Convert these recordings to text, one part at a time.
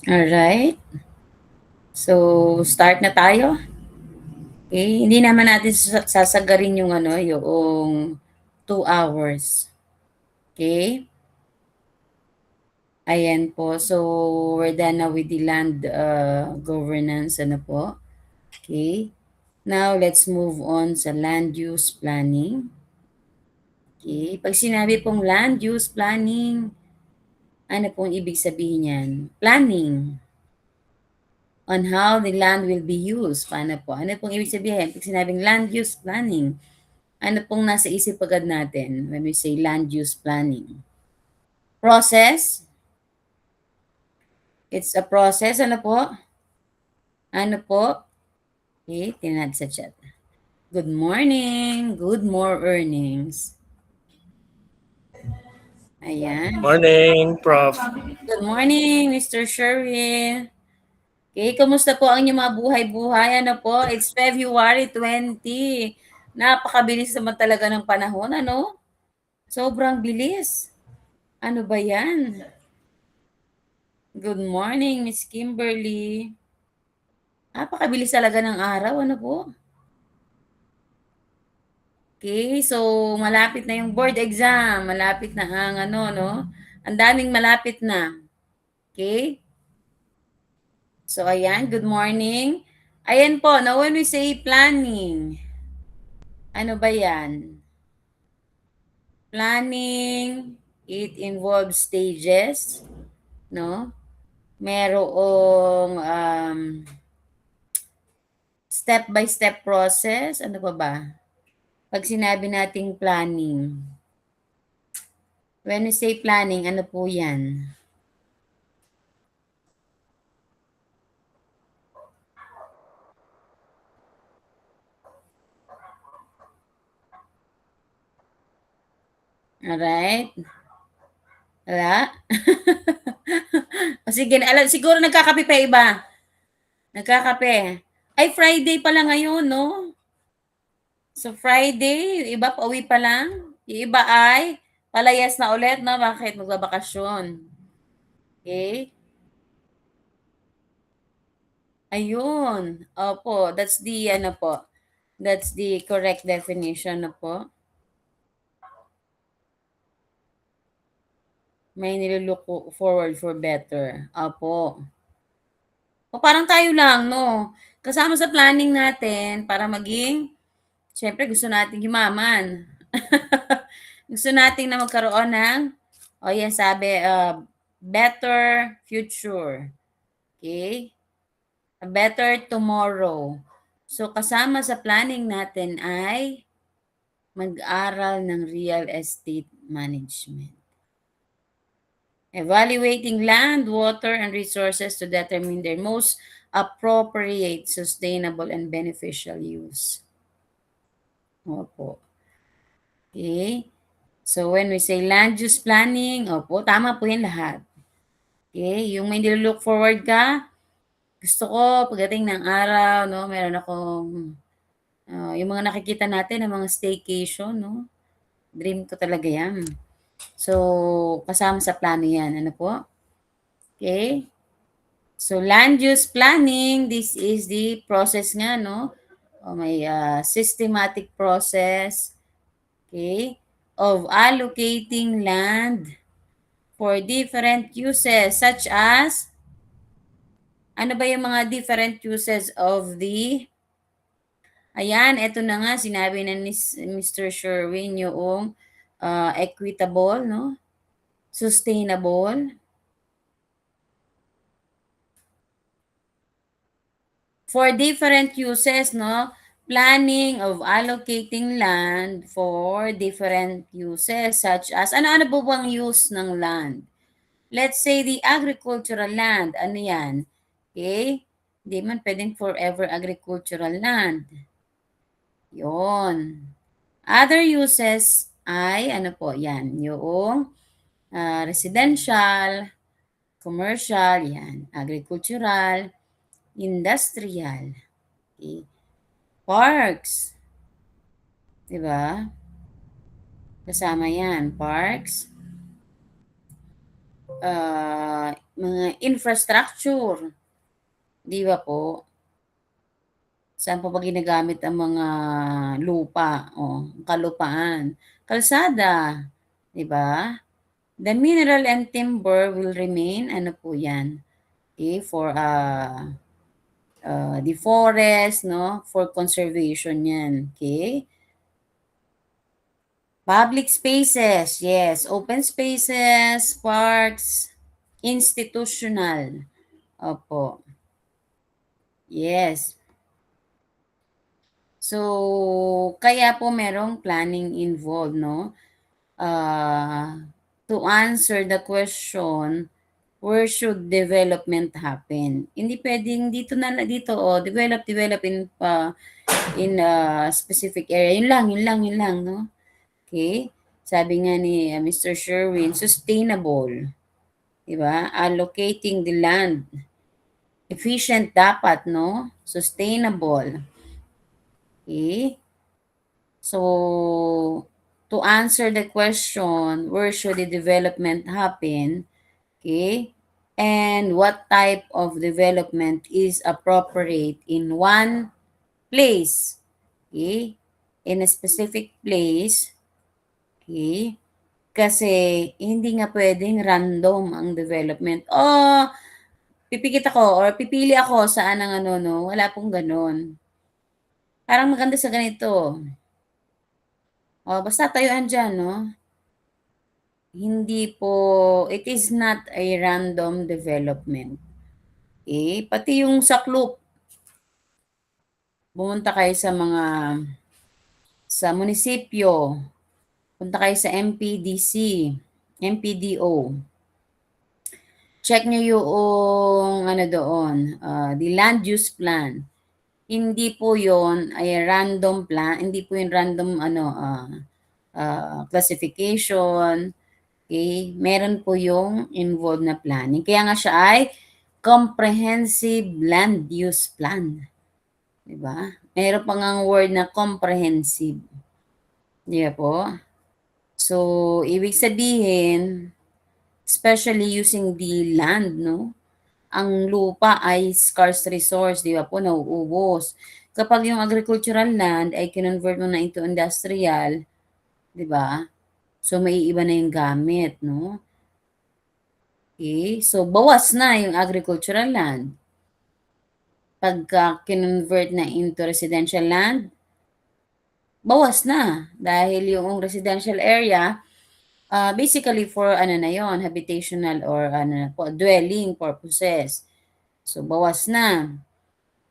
Alright. So, start na tayo. Okay, hindi naman natin sasagarin yung yung 2 hours. Okay? Ayan po. So, we're done now with the land governance. Ano po? Okay. Now, let's move on sa land use planning. Okay. Pag sinabi pong land use planning, ano pong ibig sabihin yan? Planning on how the land will be used. Paano po? Ano pong ibig sabihin? Pag sinabing land use planning, ano pong nasa isip agad natin when we say land use planning? Process. It's a process. Ano po? Ano po? Okay, tinad sa chat. Good morning. Good more earnings. Ayan. Morning, Prof. Good morning, Mr. Sherwin. Okay, kumusta po ang inyong mga buhay-buhay? Ano po? It's February 20. Napakabilis naman talaga ng panahon, ano? Sobrang bilis. Ano ba yan? Good morning, Miss Kimberly. Napakabilis talaga ng araw, ano po? Okay, so malapit na yung board exam. Malapit na ang no? Ang daming malapit na. Okay? So, ayan, good morning. Ayan po, now when we say planning, ano ba yan? Planning, it involves stages, no? Merong step-by-step process. Ano pa ba? Pag sinabi nating planning, when we say planning, ano po yan? Alright? Wala? O sige, siguro nagkakape pa iba. Nagkakape. Ay, Friday pala ngayon, no? So, Friday, yung iba pauwi pa lang. Yung iba ay palayas na ulit, no? Bakit? Magbabakasyon. Okay? Ayun. Opo, that's the, that's the correct definition na po. May nilook forward for better. Opo. O parang tayo lang, no? Kasama sa planning natin para maging, syempre gusto natin yumaman. Gusto natin na magkaroon ng, yan sabi, better future. Okay? A better tomorrow. So, kasama sa planning natin ay mag-aral ng real estate management. Evaluating land, water, and resources to determine their most appropriate, sustainable, and beneficial use. Opo. Okay? So, when we say land use planning, opo, tama po yan lahat. Okay? Yung may nilook forward ka, gusto ko, pagdating ng araw, no, meron akong, yung mga nakikita natin, ng mga staycation, no, dream ko talaga yan. So, kasama sa plano yan. Ano po? Okay? So, land use planning, this is the process nga, no? May systematic process, okay, of allocating land for different uses such as, ano ba yung mga different uses of the, ayan, eto na nga, sinabi na ni Mr. Sherwin yung equitable, no? Sustainable. For different uses, no? Planning of allocating land for different uses such as, ano-ano po bang use ng land? Let's say the agricultural land, ano yan? Okay? Hindi man pwedeng forever agricultural land. Yon. Other uses ay, ano po, yan, yung residential, commercial, yan, agricultural, industrial, okay. Parks, di ba? Kasama yan, parks, mga infrastructure, 'di ba po? Saan po ba ginagamit ang mga lupa, kalupaan? Kalsada, 'di ba? The mineral and timber will remain, ano po 'yan, for, the forest 'no, for conservation 'yan, okay. Public spaces, yes, open spaces, parks, institutional, opo, yes. So, kaya po merong planning involved 'no, to answer the question, where should development happen? Hindi puwedeng dito, develop in a specific area, yun lang 'no, okay. Sabi nga ni, Mr. Sherwin, sustainable, 'di ba? Allocating the land, efficient dapat 'no, sustainable, okay. So, to answer the question, where should the development happen? Okay? And what type of development is appropriate in one place? Okay? In a specific place. Okay? Kasi hindi nga pwedeng random ang development. Oh, pipikit ako or pipili ako saan ang ano, no? Wala pong ganon. Parang maganda sa ganito. Oh, basta tayuan dyan, no? Hindi po, it is not a random development. Pati yung saklop, pumunta kayo sa munisipyo, punta kayo sa MPDC, MPDO. Check nyo yung ano doon, the land use plan. Hindi po yon ay random plan, hindi po yung random classification. Okay, meron po yung involved na planning. Kaya nga siya ay comprehensive land use plan. 'Di ba? Meron pa ngang word na comprehensive. 'Di ba po? So, ibig sabihin, especially using the land, no? Ang lupa ay scarce resource, 'di ba po? Nauubos. Kapag yung agricultural land ay kinonvert mo na into industrial, 'di ba? So, maiiba na yung gamit, no? Okay, so bawas na yung agricultural land. Pagka kinonvert na into residential land, bawas na. Dahil yung residential area, basically for ano na yon, habitational or ano na po, dwelling purposes. So, bawas na.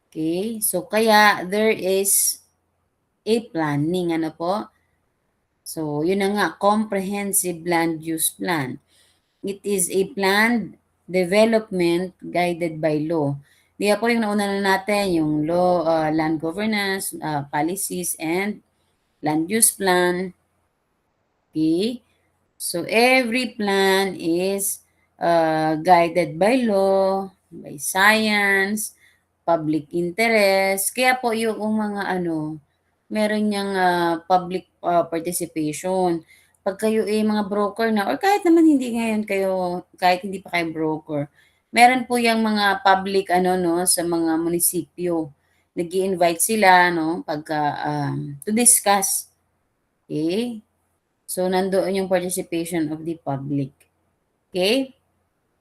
Okay, so kaya there is a planning, ano po. So, yun na nga, comprehensive land use plan. It is a planned development guided by law. Di po yung nauna na natin, yung law, land governance, policies, and land use plan. Okay? So, every plan is guided by law, by science, public interest. Kaya po yung mga meron niyang public participation. Pag kayo ay mga broker na or kahit naman hindi ngayon kayo, kahit hindi pa kayo broker, meron po yung mga public no, sa mga munisipyo. Nag-i-invite sila, no, to discuss. Okay? So, nandoon yung participation of the public. Okay?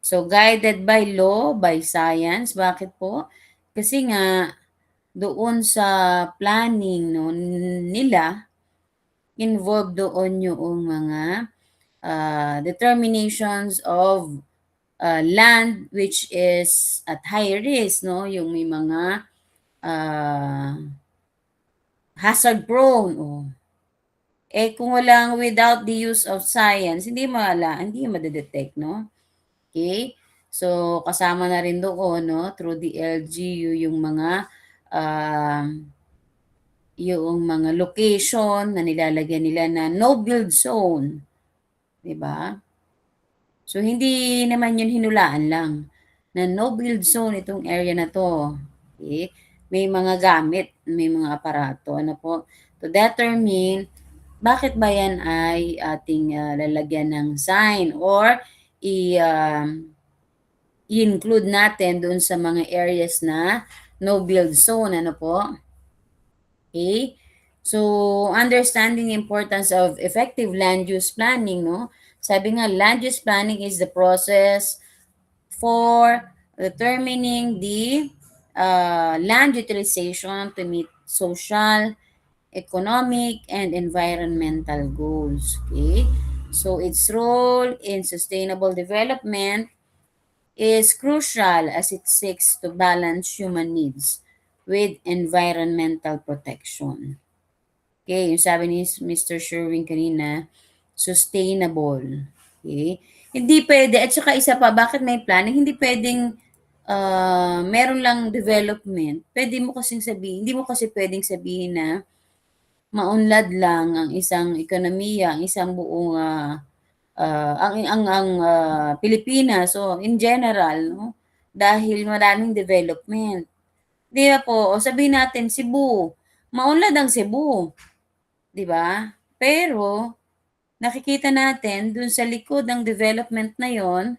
So, guided by law, by science. Bakit po? Kasi nga, doon sa planning no, nila, involved doon yung mga determinations of land which is at high risk, no? Yung may mga hazard prone. Oh. Kung walang without the use of science, hindi madedetect, no? Okay? So, kasama na rin doon, no? Through the LGU, uh, yung mga location na nilalagyan nila na no build zone. 'Di ba? So, hindi naman yun hinulaan lang na no build zone itong area na to. Okay? May mga gamit, may mga aparato. Ano po? To determine bakit ba yan ay ating lalagyan ng sign or i- um, i-include natin doon sa mga areas na no build zone, ano po? Okay? So, understanding the importance of effective land use planning, no? Sabi nga, land use planning is the process for determining the land utilization to meet social, economic, and environmental goals. Okay? So, its role in sustainable development is crucial as it seeks to balance human needs with environmental protection. Okay, yung sabi ni Mr. Sherwin kanina, sustainable. Okay? Hindi pwede, at saka isa pa, bakit may planning? Hindi pwedeng meron lang development. Pwede mo kasing sabihin, hindi mo kasi pwedeng sabihin na maunlad lang ang isang ekonomiya, ang isang buong Pilipinas, so in general, no? Dahil maraming development. Di ba po? O sabihin natin Cebu, maunlad ang Cebu, 'di ba? Pero nakikita natin dun sa likod ng development na 'yon,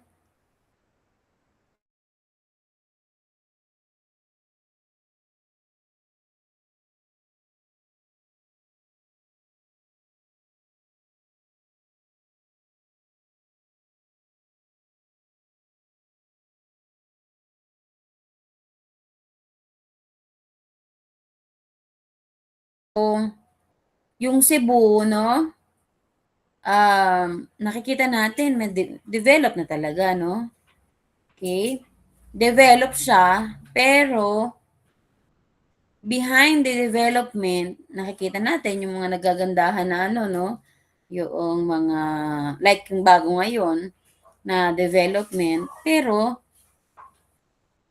kung yung Cebu 'no, nakikita natin may develop na talaga 'no, okay. Develop siya, pero behind the development, nakikita natin yung mga nagagandahan na ano 'no, yung mga like yung bago ngayon na development, pero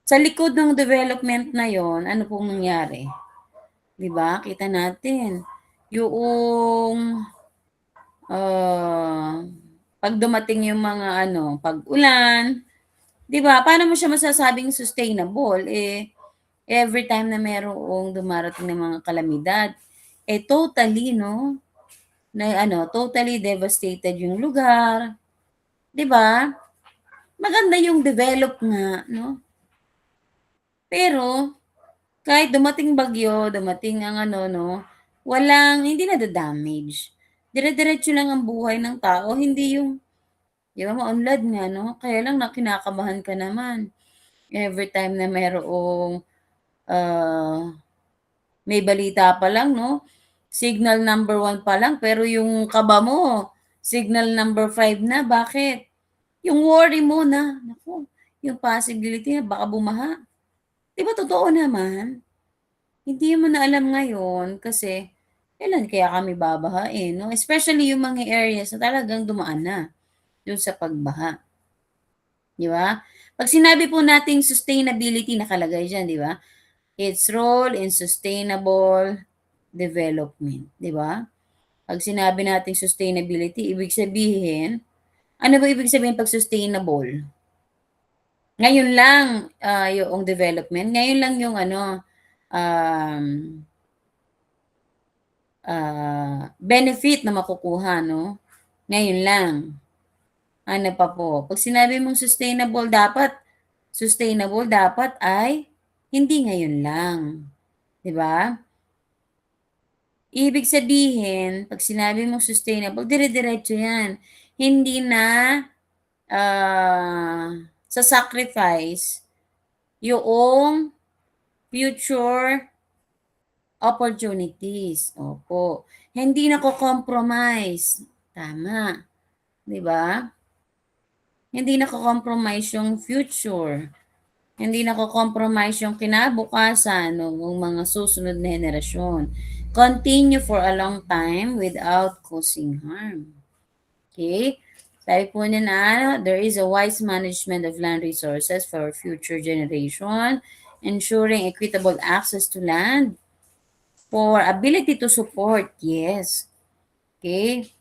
sa likod ng development na yon, ano pong nangyari, 'di ba? Kita natin yung, ah, 'pag dumating yung mga ano, pag-ulan, 'di ba? Paano mo siya masasabing sustainable, eh, every time na merong dumarating na mga kalamidad, eh, totally 'no, na ano, totally devastated yung lugar, 'di ba? Maganda yung develop nga 'no, pero kahit dumating bagyo, dumating ang ano 'no, hindi nada-damage. Dire-diretso lang ang buhay ng tao, hindi yung 'di ba maunlad nga 'no, kaya lang na kinakabahan ka naman everytime na mayroong, ah, may balita pa lang 'no, signal number 1 pa lang pero yung kaba mo signal number 5 na, bakit? Yung worry mo na, naku, yung possibility na baka bumaha. 'Di ba totoo naman? Hindi mo na alam ngayon kasi kailan kaya kami babahain 'no, especially yung mga areas na talagang dumaan na dun sa pagbaha, 'di ba? 'Pag sinabi po nating sustainability nakalagay diyan, 'di ba? Its role in sustainable development, 'di ba? 'Pag sinabi nating sustainability, ibig sabihin ano ba ibig sabihin 'pag sustainable? Ngayon lang, yoong development, ngayon lang yung ano, um benefit na makukuha 'no, ngayon lang. Ano pa po, 'pag sinabi mong sustainable dapat ay hindi ngayon lang, 'di ba? Ibig sabihin 'pag sinabi mong sustainable dire-diretso 'yan. Hindi na, sa-sacrifice yoong future opportunities, opo. Hindi nako-compromise, tama. 'Di ba? Hindi nako-compromise yung future, hindi nako-compromise yung kinabukasan ng mga susunod na henerasyon. Continue for a long time without causing harm. Okay? Sabi po niya na there is a wise management of land resources for future generation, ensuring equitable access to land for ability to support, yes. Okay?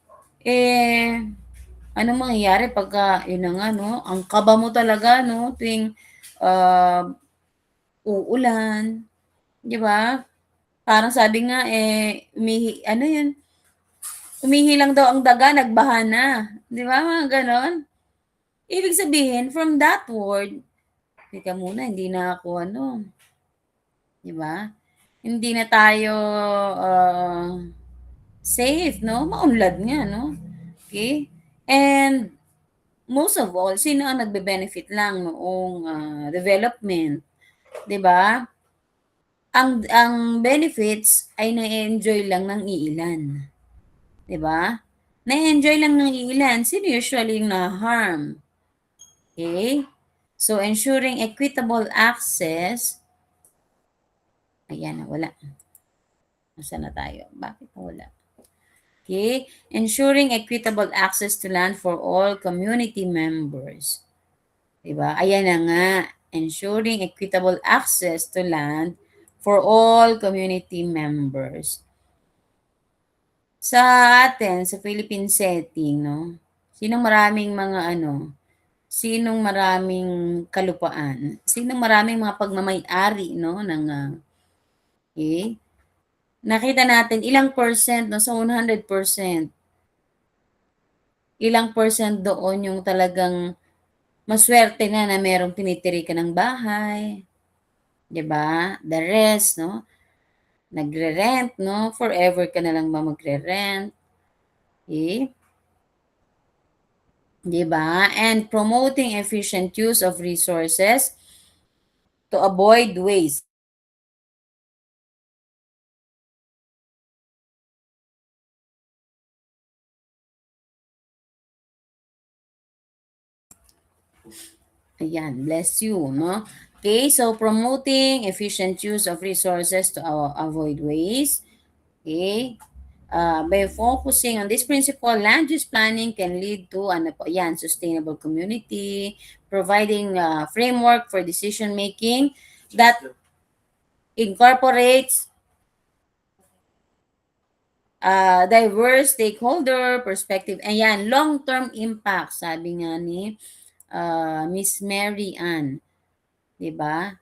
Eh, anong mangyayari pagka yun na nga 'no, ang kaba mo talaga 'no, tuwing, ah, uulan, 'di ba? Parang sabi nga, eh, ano yun, umihi lang daw ang daga nagbaha na, 'di ba mga gano'n? Ibig sabihin from that word, Teka muna, hindi na ako ano, 'di ba? Hindi na tayo safe, no? Maunlad nga, no? Okay? And most of all, sino ang nagbe-benefit lang noong development, 'di ba? Ang benefits ay na-enjoy lang ng iilan, 'di ba? Na-enjoy lang ng iilan, sino usually yung na-harm? Okay? So ensuring equitable access, ayan, wala. Nasaan na tayo? Bakit wala? Okay? Ensuring equitable access to land for all community members. Diba? Ayan na nga. Ensuring equitable access to land for all community members. Sa atin, sa Philippine setting, no? Sinong maraming mga ano, sinong maraming kalupaan, sinong maraming mga pagmamay-ari, no, ng okay? Nakita natin ilang percent no sa 100%. Ilang percent doon yung talagang maswerte na na merong tinitiri ka ng bahay, 'di ba? The rest, no, nagre-rent, no? Forever ka na lang ba magre-rent? Okay? 'Di ba? And promoting efficient use of resources to avoid waste. Ayan, bless you, no? Okay, so promoting efficient use of resources to avoid waste. Okay? By focusing on this principle, land use planning can lead to ano po, yan, sustainable community, providing framework for decision making that incorporates diverse stakeholder perspective. Ayan, long-term impact, sabi nga ni Miss Mary Ann, 'di ba?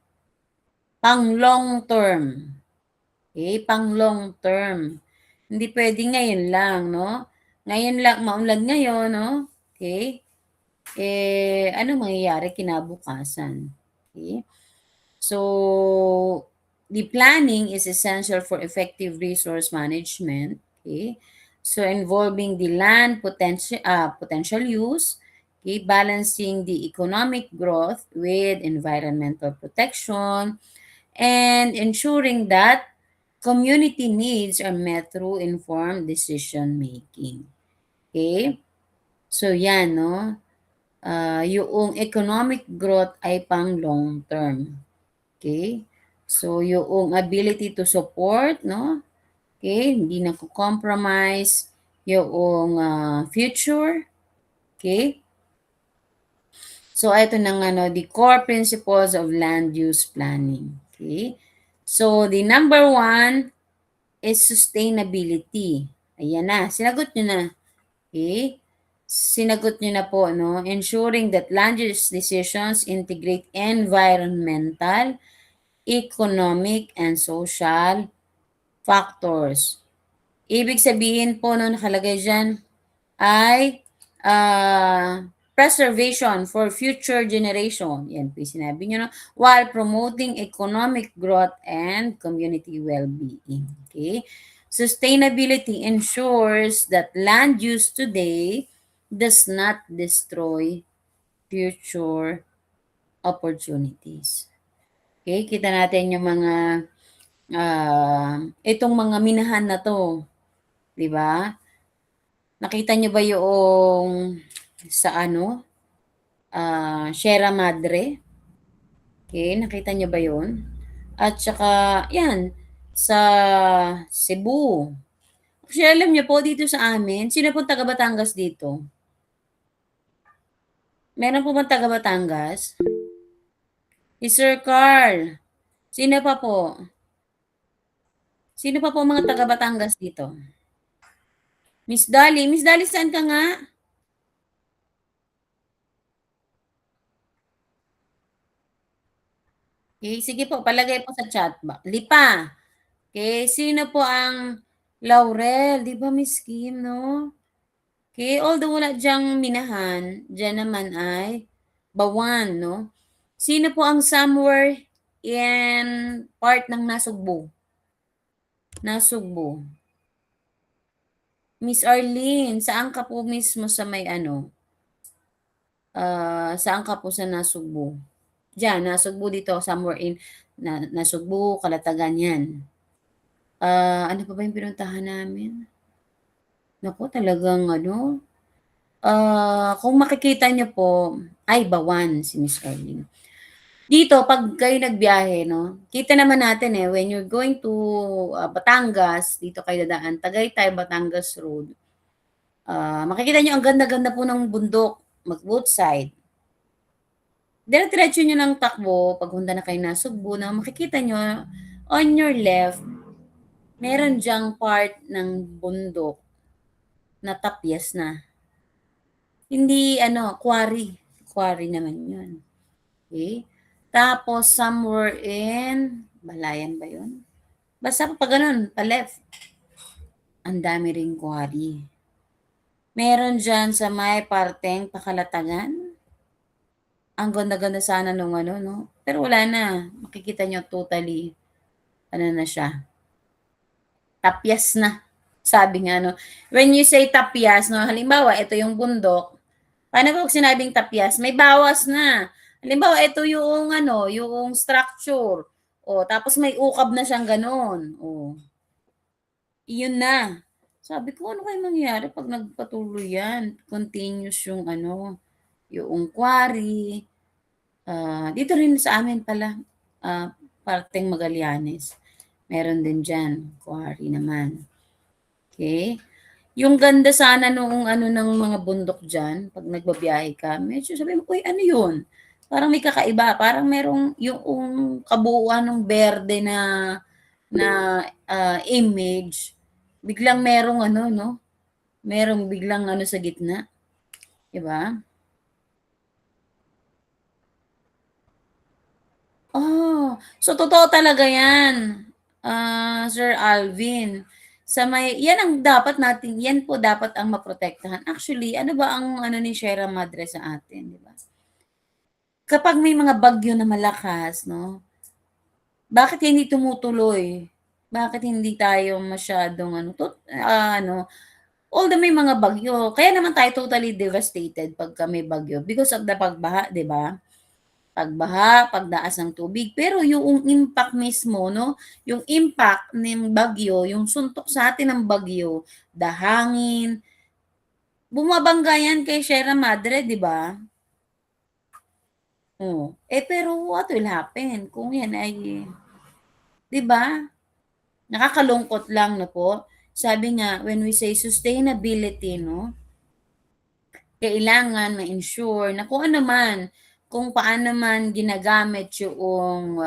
Pang long term. Okay, pang long term. Hindi pwedeng ngayon lang, no? Ngayon lang, maunlad ngayon, no? Okay? Ano mangyayari kinabukasan? Okay? So, the planning is essential for effective resource management. Okay? So, involving the land potential use, okay, balancing the economic growth with environmental protection, and ensuring that community needs are met through informed decision making. Okay? So, yan, no? Yung economic growth ay pang long term. Okay? So, yung ability to support, no? Okay? Hindi na compromise yung future. Okay? So, ito na nga, no, the core principles of land use planning. Okay? So, the number one is sustainability. Ayan na, sinagot nyo na. Okay? Sinagot nyo na po, no? Ensuring that land use decisions integrate environmental, economic, and social factors. Ibig sabihin po, no, nakalagay dyan, ay preservation for future generation. Yan po yung sinabi nyo, no? While promoting economic growth and community well-being. Okay? Sustainability ensures that land use today does not destroy future opportunities. Okay? Kita natin yung mga itong mga minahan na to, 'di ba? Nakita niyo ba yung sa ano, Sierra Madre? Okay, nakita niyo ba 'yun? At saka 'yan, sa Cebu. Kasi alam niyo po dito sa amin, sino pong taga Batangas dito? Meron po bang taga Batangas? Si Sir Carl. Sino pa po? Sino pa po mga taga Batangas dito? Miss Dali saan ka nga? Okay, sige po, palagay po sa chat ba. Lipa. Okay, sino po ang Laurel? 'Di ba Miss Kim, no? Okay, although wala diyang minahan, diyan naman ay Bawan, no? Sino po ang somewhere in part ng Nasugbu? Nasugbu. Miss Arlene, saan ka po mismo sa may ano? Saan ka po sa Nasugbu? Diyan, Nasugbu dito, somewhere in Nasugbu, Calatagan, yan. Ano pa ba yung pinuntahan namin? Naku, talagang ano, kung makikita niyo po, ay Bawan si Miss Arlene. Dito 'pag kayo nagbiyahe 'no, kita naman natin, eh, when you're going to, Batangas, dito kayo dadaan, Tagaytay, Batangas Road, makikita niyo ang ganda-ganda po ng bundok, both side. Dire-diretso niyo ng takbo pagpunta na kayo ng Sugbo na makikita niyo on your left, meron diyang part ng bundok na tapyas na. Hindi ano, quarry, quarry naman 'yun, okey. Tapos somewhere in Balayan ba 'yun? Basta pa gano'n, pa-left, ang dami ring quarry. Meron diyan sa may parteng Pakalatagan, ang ganda-ganda sana nung ano 'no, pero wala na, makikita niyo totally ano na siya, tapyas na. Sabi nga 'no, when you say tapyas 'no, halimbawa ito yung bundok, paano 'pag sinabing tapyas, may bawas na. Halimbawa ito yung ano, yung structure, oh, tapos may ukab na siyang gano'n, oh. Iyon na. Sabi ko, "Ano kayang mangyayari 'pag nagpatuloy 'yan, continuous yung ano, yoong quarry." Dito rin sa amin pala, parteng Magallanes, meron din diyan, quarry naman, okey. Yung ganda sana noong ano ng mga bundok diyan 'pag nagbibiyahe ka, medyo sabi mo, "Uy, ano 'yun?" Parang may kakaiba, parang merong yoong kabuuan ng berde na na, image, biglang merong ano 'no, merong biglang ano sa gitna, 'di ba? So totoo talaga 'yan, Sir Alvin. Sa may 'yan ang dapat natin 'yan po dapat ang maprotektahan. Actually, ano ba ang ano ni Sierra Madre sa atin, 'di ba? Kapag may mga bagyo na malakas 'no, bakit hindi tumutuloy? Bakit hindi tayo masyadong ano, ano, although may mga bagyo, kaya naman tayo totally devastated pagka may bagyo because of the pagbaha, 'di ba? Pagbaha, pagdaas ng tubig, pero yung impact mismo 'no, yung impact ng bagyo, yung suntok sa atin ng bagyo, the hangin, bumabangga yan kay Sierra Madre, 'di ba? Oh, pero what will happen kung yan ay 'di ba? Nakakalungkot lang 'no po. Sabi nga when we say sustainability 'no, kailangan ma-ensure na kung ano man, kung paano man ginagamit yoong,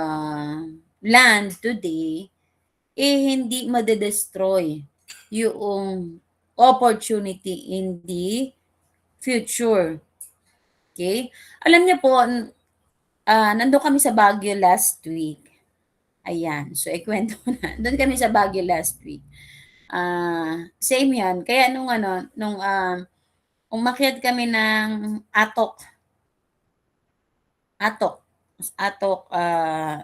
land today, eh, hindi made-destroy yoong opportunity in the future, okey? Alam niyo po, nandun kami sa Baguio last week, ayan. So, ikuwento ko na, dun kami sa Baguio last week. Same 'yan, kaya nung ano, nung, umakyat kami ng Atok. Atok, Atok,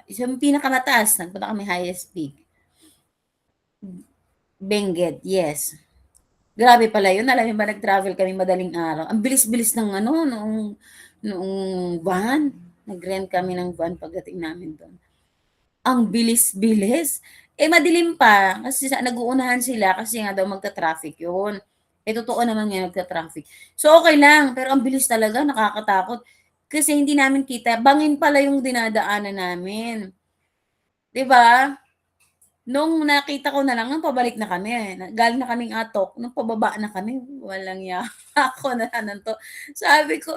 yung pinakamataas, nagpunta kami highest peak, Benguet, yes. Grabe pala yun, alam mo ba nag-travel kami madaling araw, ang bilis-bilis ng ano noong van, nag-rent kami ng van pagdating namin dun. Ang bilis-bilis, madilim pa kasi nag-uunahan sila kasi nga daw magta-traffic yun. Totoo naman nga nagta-traffic. So, okey lang, pero ang bilis talaga, nakakatakot. Kasi hindi namin kita, bangin pala yung dinadaanan namin, 'di ba? Nung nakita ko na lang nung pabalik na kami, galing na kaming Atok, nung pababa na kami, walang ya ako na nanto. Sabi ko,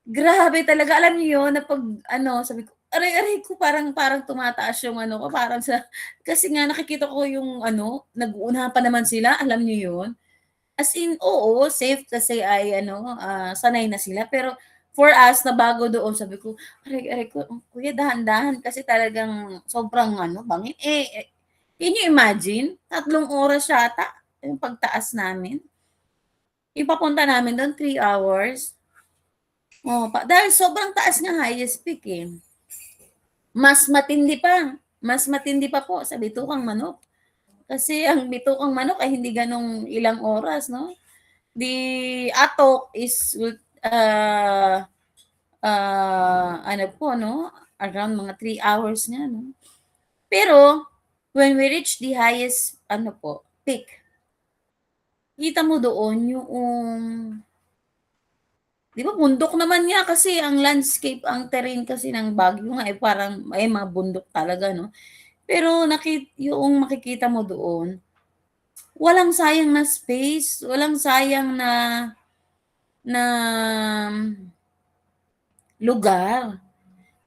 grabe talaga, alam niyo yun na 'pag ano, sabi ko, aray-aray ko, parang parang tumataas yung ano ko, parang sa kasi nga nakikita ko yung ano, nag-uunahan pa naman sila, alam niyo yun? As in, oo, safe kasi ay ano, sanay na sila, pero for us na bago doon, sabi ko, aray-aray ko, "Kuya dahan-dahan kasi talagang sobrang ano, bangin." Can you imagine, 3 oras yata yung pagtaas namin. Yung papunta namin dun 3 hours. Dahil sobrang taas nga highest peak, eh. Mas matindi pa po sa bitukang manok. Kasi ang bitukang manok ay hindi gano'ng ilang oras, 'no? The atok is ano po, 'no, around mga 3 hours nga, no? Pero when we reach the highest ano po, peak, kita mo doon yoong 'di ba bundok naman nga kasi ang landscape, ang terrain kasi ng Baguio nga, eh, parang may mga bundok talaga, 'no? Pero yoong makikita mo doon, walang sayang na space, walang sayang na lugar.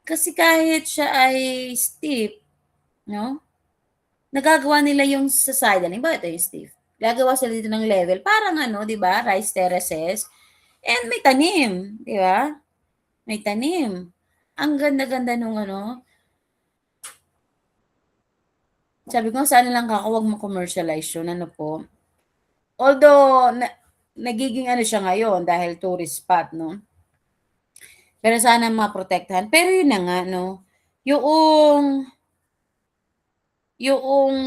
Kasi kahit siya ay steep, 'no, nagagawa nila yung sa side, halimbawa ito yung steep, gagawa sila dito ng level parang ano, 'di ba, rice terraces and may tanim, 'di ba? May tanim. Ang ganda-ganda nung ano, sabi ko sana lang kako 'wag ma-commercialize yun, ano po. Although nagiging ano siya ngayon dahil tourist spot, 'no, pero sana maprotektahan. Pero yun na nga, 'no, yoong yoong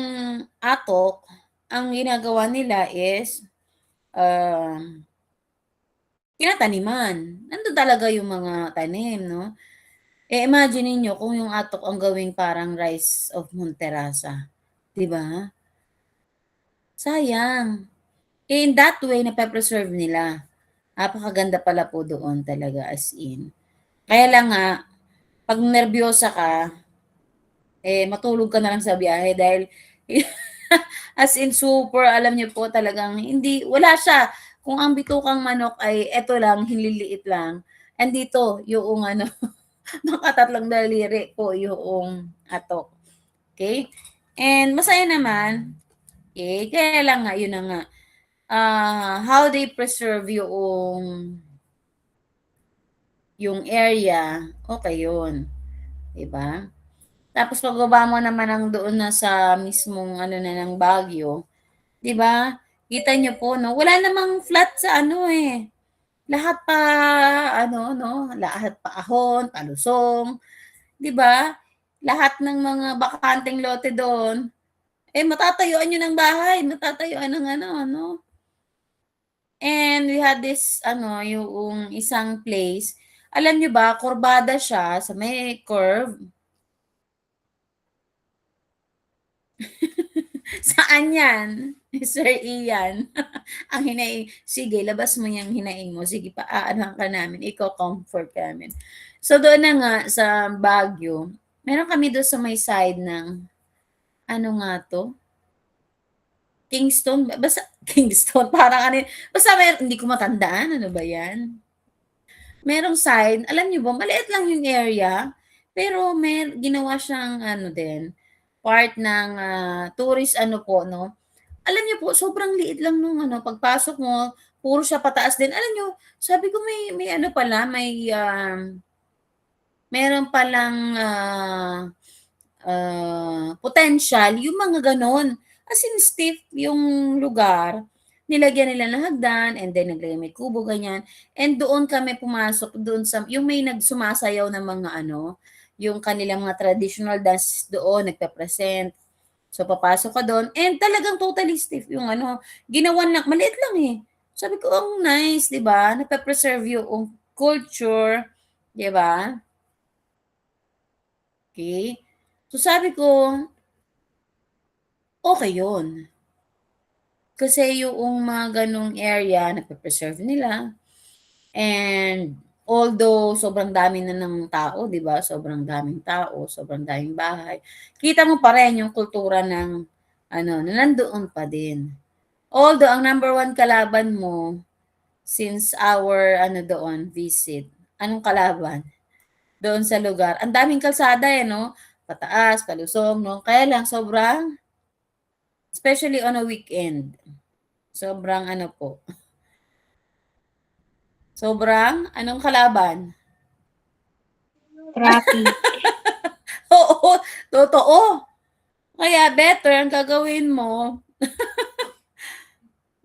atok, ang ginagawa nila is, um, tinataniman. Nandun talaga yung mga tanim, 'no. Eh, imagine ninyo kung yung atok ang gawing parang Rice of Monterrasa, 'di ba? Sayang. Eh, in that way nape-preserve nila. Napakaganda pala po doon talaga, as in. Kaya lang nga 'pag nerbiyosa ka, eh, matulog ka na lang sa biyahe dahil as in super alam niyo po talagang hindi wala siya. Kung ang bitukang manok ay eto lang, hinliliit lang, andito yoong ano, nakatatlong daliri po yoong atok, okey? And masaya naman, eh, kaya lang nga, yun na nga, how they preserve yung area, okey yun, 'di ba? Tapos pagbaba mo naman ng doon na sa mismong ano na ng Baguio, 'di ba, kita niyo po, 'no, wala namang flat sa ano, eh, lahat pa ano, 'no, lahat paahon, palusong, 'di ba? Lahat ng mga bakanteng lote doon, eh, matatayuan niyo ng bahay, matatayuan ng ano, 'no? And we had this ano, yung isang place, alam niyo ba kurbada siya sa may curve. Saan 'yan, Sir Ian? Ang sige labas mo yang hinaing mo, sige pa-aanuhan ka namin, iko-comfort ka namin. So doon na nga sa Baguio, meron kami dun sa may side ng ano nga 'to, Kingston basta Kingston parang ano basta hindi ko matandaan, ano ba 'yan? Merong side, alam niyo ba maliit lang yung area, pero ginawa siyang ano din, part ng, tourist ano po, 'no. Alam niyo po sobrang liit lang nung ano, pagpasok mo puro siya pataas din. Alam niyo, sabi ko may ano pala, meron palang, potensyal yung mga gano'n. As in steep yung lugar, nilagyan nila ng hagdan and then may kubo, ganyan. And doon kami pumasok doon sa yung may sumasayaw na mga ano, yung kanilang mga traditional dance doon, nagpe-present. So, papasok ka do'n and talagang totally stiff yung ano, ginawan lang maliit lang, eh. Sabi ko, ang nice, 'di ba? Nape-preserve yung culture, 'di ba? Okey. So, sabi ko, okey yun. Kasi yoong mga gano'ng area nape-preserve nila and although sobrang dami na ng tao, 'di ba? Sobrang daming tao, sobrang daming bahay, kita mo pa rin yung kultura ng ano, na nandoon pa din. Although ang number one kalaban mo since our ano doon, visit, anong kalaban? Doon sa lugar, ang daming kalsada, eh, 'no? Pataas, palusong, 'no? Kaya lang sobrang especially on a weekend, sobrang ano po, sobrang anong kalaban? Traffic. Oo, totoo. Kaya better ang gagawin mo,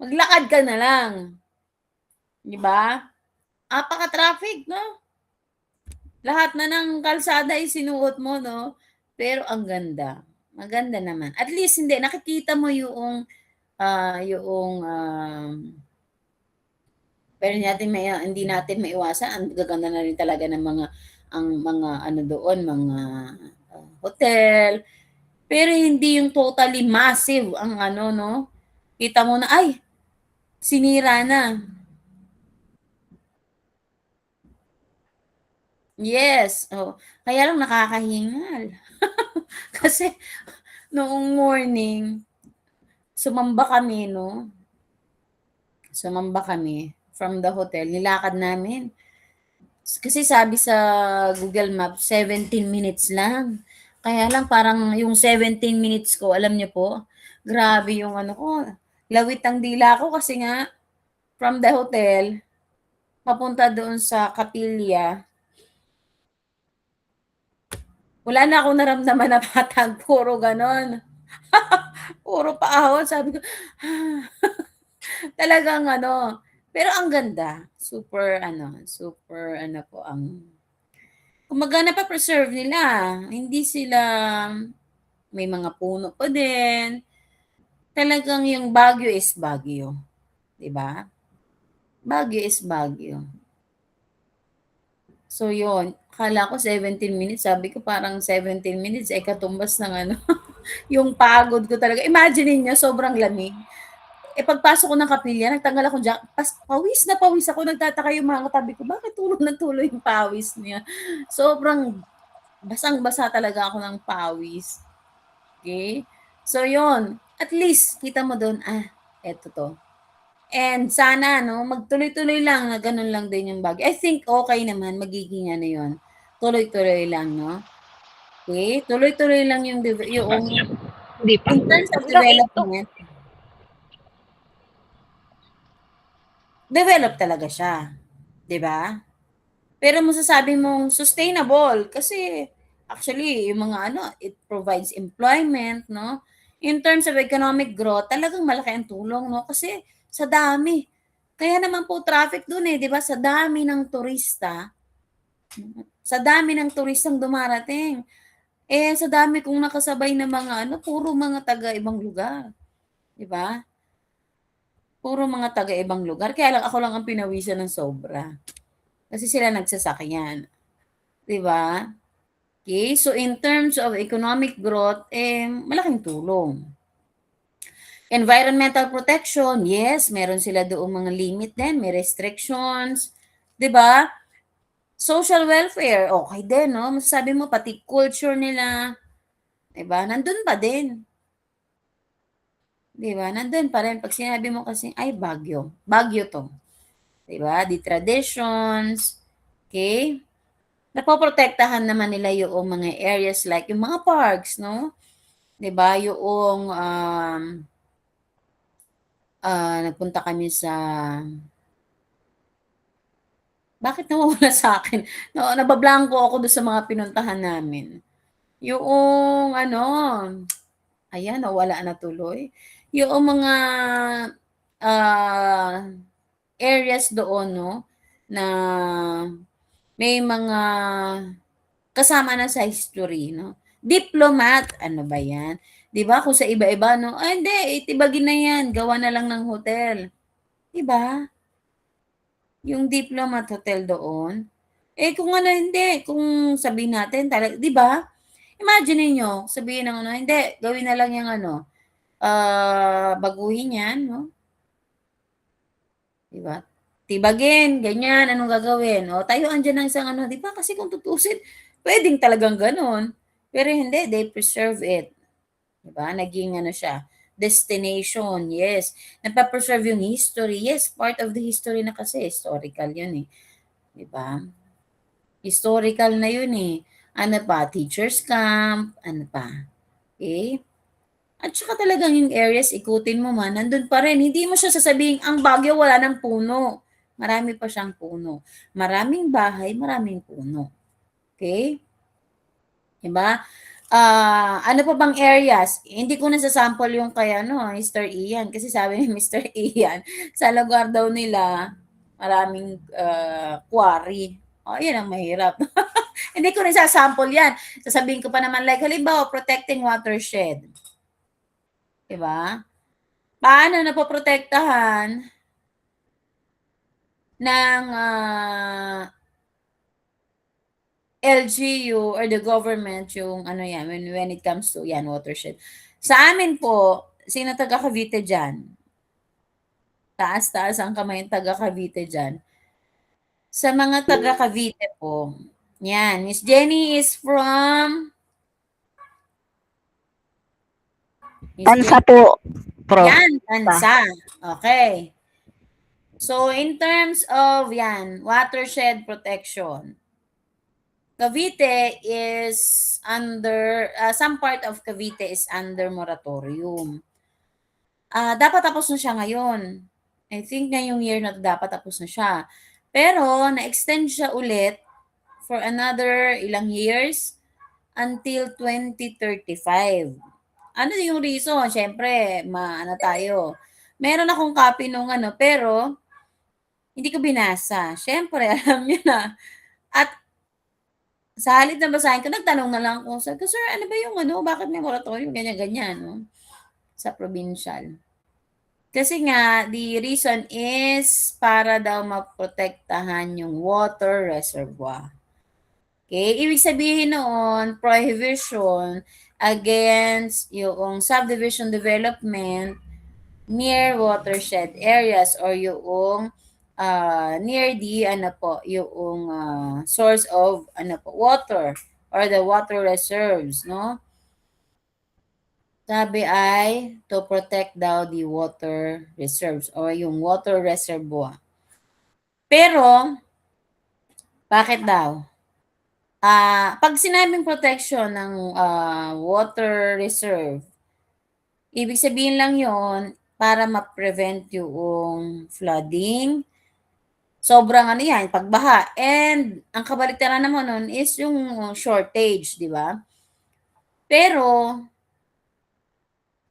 maglakad ka na lang, 'di ba? Apaka-traffic 'no? Lahat na ng kalsada ay sinuot mo 'no? Pero ang ganda, maganda naman. At least hindi, nakikita mo yoong, pero hindi natin maiwasan ang gaganda na rin talaga ng mga ano doon, mga, hotel. Pero hindi yung totally massive ang ano 'no, kita mo na, ay sinira na. Yes, oh. Kaya lang nakakahingal. Kasi noong morning, sumamba kami 'no, sumamba kami from the hotel, nilakad namin. Kasi sabi sa Google Maps 17 minutes lang. Kaya lang parang yung 17 minutes ko, alam niyo po, grabe yung ano ko, lawit ang dila ko kasi nga from the hotel papunta doon sa Kapilya, wala na akong naramdaman na patag, puro gano'n. Puro paahon sabi ko, talagang ano, pero ang ganda, super ano po ang kumbaga napa-preserve nila, hindi sila may mga puno pa din, talagang yung Baguio is Baguio, 'di ba? Baguio is Baguio. So yun, akala ko 17 minutes, sabi ko parang 17 minutes, eh, katumbas ng ano, yung pagod ko talaga. Imaginin niyo sobrang lamig. Eh, pagpasok ko ng kapilya nagtanggal akong pawis na pawis ako, nagtataka yung mga katabi ko, bakit tulo ng tulo yung pawis niya? Sobrang basang-basa talaga ako ng pawis, okey. So yun, at least kita mo dun, eto 'to. And sana 'no, magtuloy-tuloy lang na gano'n lang din yung Baguio. I think okey naman magiging ano yun, tuloy-tuloy lang 'no, okey? Tuloy-tuloy lang yoong Hindi pa. in terms of Hanggang 8 'to. development, develop talaga siya, 'di ba? Pero masasabi mong sustainable kasi actually yung mga ano, it provides employment 'no. In terms of economic growth, talagang malaki ang tulong 'no, kasi sa dami. Kaya naman po traffic dun, eh, 'di ba, sa dami ng turistang dumarating. Eh, sa dami kong nakasabay na mga ano, puro mga taga ibang lugar, 'di ba? Puro mga taga ibang lugar, kaya lang ako lang ang pinawisan ng sobra, kasi sila nagsasakyan, 'di ba? Okay, so in terms of economic growth, malaking tulong. Environmental protection, yes, meron sila doong mga limit din, may restrictions, 'di ba? Social welfare, okay din 'no, masasabi mo pati culture nila, 'di ba, nandun pa din, 'di ba? Nandun pa rin 'pag sinabi mo kasi, "Ay Baguio, Baguio 'to." 'Di ba? The traditions, okay. Napoprotektahan naman nila yung mga areas like yung mga parks 'no, 'di ba, yoong, nagpunta kami sa bakit nawawala sa'kin? Nabablanko ako dun sa mga pinuntahan namin. Yoong ano, ayan nawala na tuloy. Yoong mga, ah, areas doon 'no, na may mga kasama na sa history 'no. Diplomat, ano ba 'yan? 'Di ba kung sa iba-iba 'no, "Ay hindi, itibagin na 'yan, gawa na lang ng hotel." 'Di ba? Yung Diplomat Hotel doon. Eh, kung ano hindi, kung sabihin natin 'di ba? Imagine ninyo sabihin ng ano, "Hindi, gawin na lang yang ano, baguhin 'yan 'no." 'Di ba? Tibagin, ganyan, anong gagawin? O tayuan diyan ng isang ano, 'di ba kasi kung tutuusin puwedeng talagang gano'n. Pero hindi, they preserve it, 'di ba? Naging ano siya, destination, yes. Napa-preserve yung history, yes, part of the history na kasi historical 'yun, eh, 'di ba? Historical na 'yun, eh. Ano pa, teachers camp, ano pa, okey? At saka talagang yung areas ikutin mo man nandun pa rin, hindi mo siya sasabihing ang Baguio wala ng puno, marami pa siyang puno. Maraming bahay, maraming puno, okey? 'Di ba? Ano pa bang areas, hindi ko nasa-sample yung kay ano, Mr. Ian kasi sabi ni Mr. Ian sa lugar daw nila maraming quarry. Yan ang mahirap. Hindi ko rin sasample yan. Sasabihin ko pa naman like, halimbawa, protecting watershed. Diba? Paano napoprotektahan ng LGU or the government yung ano yan, when it comes to yan, watershed. Sa amin po, sino taga Cavite dyan? Taas-taas ang kamay ng taga Cavite dyan. Sa mga taga Cavite po, yan, Miss Jenny is from Miss Tansa Jenny. po, Prof. Yan, Tansa. Okay. So, in terms of yan, watershed protection, Cavite is under, some part of Cavite is under moratorium. Dapat tapos na siya ngayon. I think ngayong year na dapat tapos na siya. Pero, na-extend siya ulit for another ilang years until 2035. Ano yung reason? Siyempre, tayo. Meron akong copy nung pero hindi ko binasa. Siyempre, alam niyo na. At sa halip na basahin ko, nagtanong na lang ako. Sabi ko, sir, ano ba yung bakit may moratorium? Ganyan-ganyan, no? Sa provincial. Kasi nga, the reason is para daw maprotektahan yung water reservoir. Okay? Ibig sabihin noon, prohibition against yung subdivision development near watershed areas or yung near the yung source of water or the water reserves, no? Sabi ay to protect daw the water reserves or yung water reservoir. Pero bakit daw? Pag sinabing protection ng water reserve, ibig sabihin lang 'yon para ma-prevent yung flooding. Sobrang yan, pagbaha. And ang kabaliktaran naman nun is yung shortage, di ba? Pero,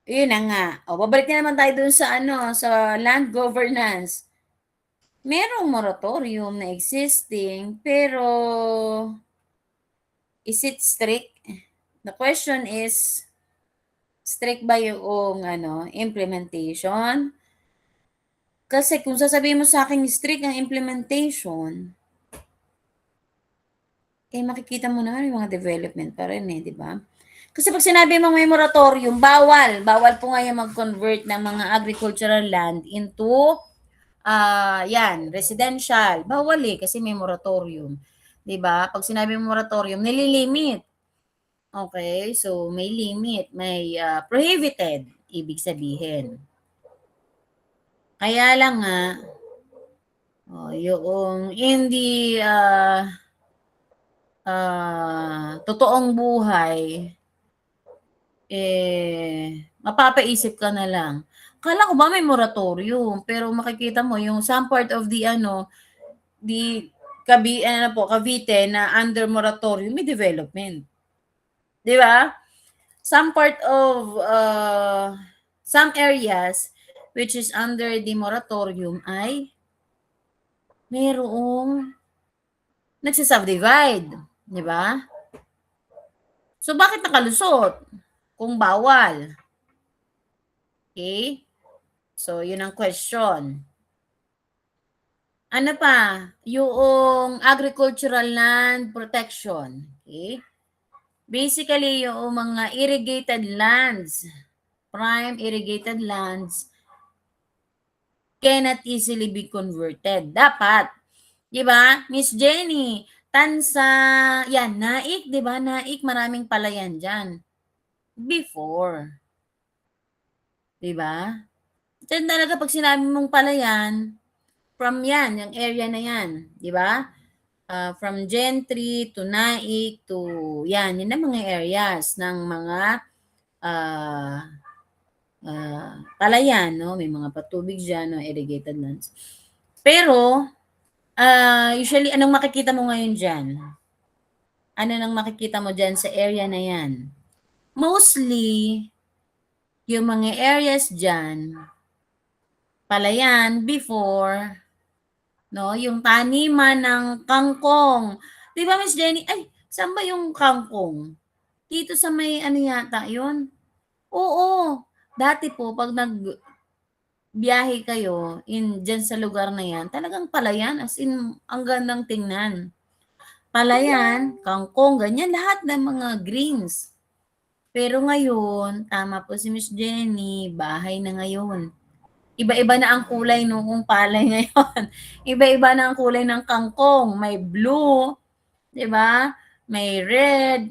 yun na nga. Babalik na naman tayo dun sa sa land governance. Merong moratorium na existing, pero is it strict? The question is, strict ba yung implementation? Kasi kung sasabihin mo sa akin strict ang implementation, makikita mo naman yung mga development pa rin di ba? Kasi pag sinabi mong may moratorium, bawal po ngayon mag-convert ng mga agricultural land into residential. Bawal kasi may moratorium. 'Di ba? Pag sinabi mong moratorium, nililimit. Okay? So, may limit, may prohibited, ibig sabihin. Kaya lang nga, yung hindi totoong buhay, mapapaisip ka na lang. Akala ko ba may moratorium, pero makikita mo yung some part of the Cavite na under moratorium may development. 'Di ba? Some part of some areas which is under the moratorium ay mayroong nagsasubdivide, 'di ba? So bakit nakalusot kung bawal? Okay? So, yun ang question. Ano pa? Yung agricultural land protection. Okay? Basically, yung mga irrigated lands, prime irrigated lands, cannot easily be converted. Dapat. Di ba? Miss Jenny, Tansa, yan, Naik, di ba? Naik, maraming palayan dyan. Before. Di ba? Diyan talaga pag sinabi mong palayan, from yan, yung area na yan, di ba? From Gentry to Naik to yan, yun ang mga areas ng mga palayan, no? May mga patubig dyan, no? Irrigated lands. Pero, usually, anong makikita mo ngayon dyan? Ano nang makikita mo dyan sa area na yan? Mostly, yung mga areas dyan, palayan before, 'no, yung taniman ng kangkong. 'Di ba, Miss Jenny? Ay, saan ba yung kangkong? Dito sa may ano yata yun? Oo, dati po 'pag nagbiyahe kayo diyan sa lugar na 'yan, talagang palayan, as in ang gandang tingnan. Palayan, kangkong, ganyan, lahat ng mga greens. Pero ngayon, tama po si Miss Jenny, bahay na ngayon. Iba-iba na ang kulay noong palay ngayon. Iba-iba na ang kulay ng kangkong. May blue, 'di ba? May red,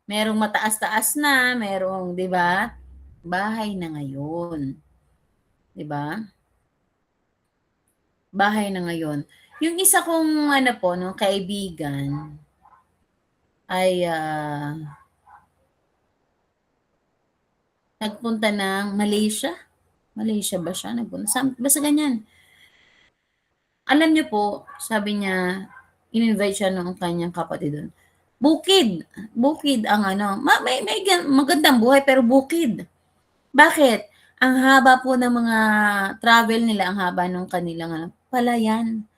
merong mataas-taas na, merong, 'di ba? Bahay na ngayon, 'di ba? Bahay na ngayon. Yung isa kong ano po 'no, kaibigan ay, nagpunta ng Malaysia. Malaysia ba siya nagpunta? Basta ganyan. Alam niyo po, sabi niya, in-invite siya nung kanyang kapatid dun. Bukid, bukid ang ano, may magandang buhay pero bukid. Bakit? Ang haba po ng mga travel nila, ang haba ng kanilang ano, palayan.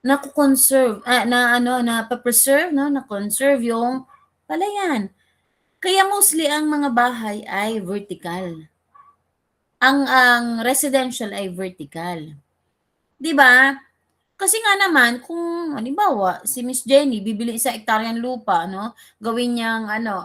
Nako-conserve, na ano, napa-preserve 'no, na-conserve yung palayan. Kaya mostly ang mga bahay ay vertical. Ang residential ay vertical. 'Di ba? Kasi nga naman kung halimbawa si Miss Jenny bibili sa ektaryang lupa 'no, gawin niyang ano,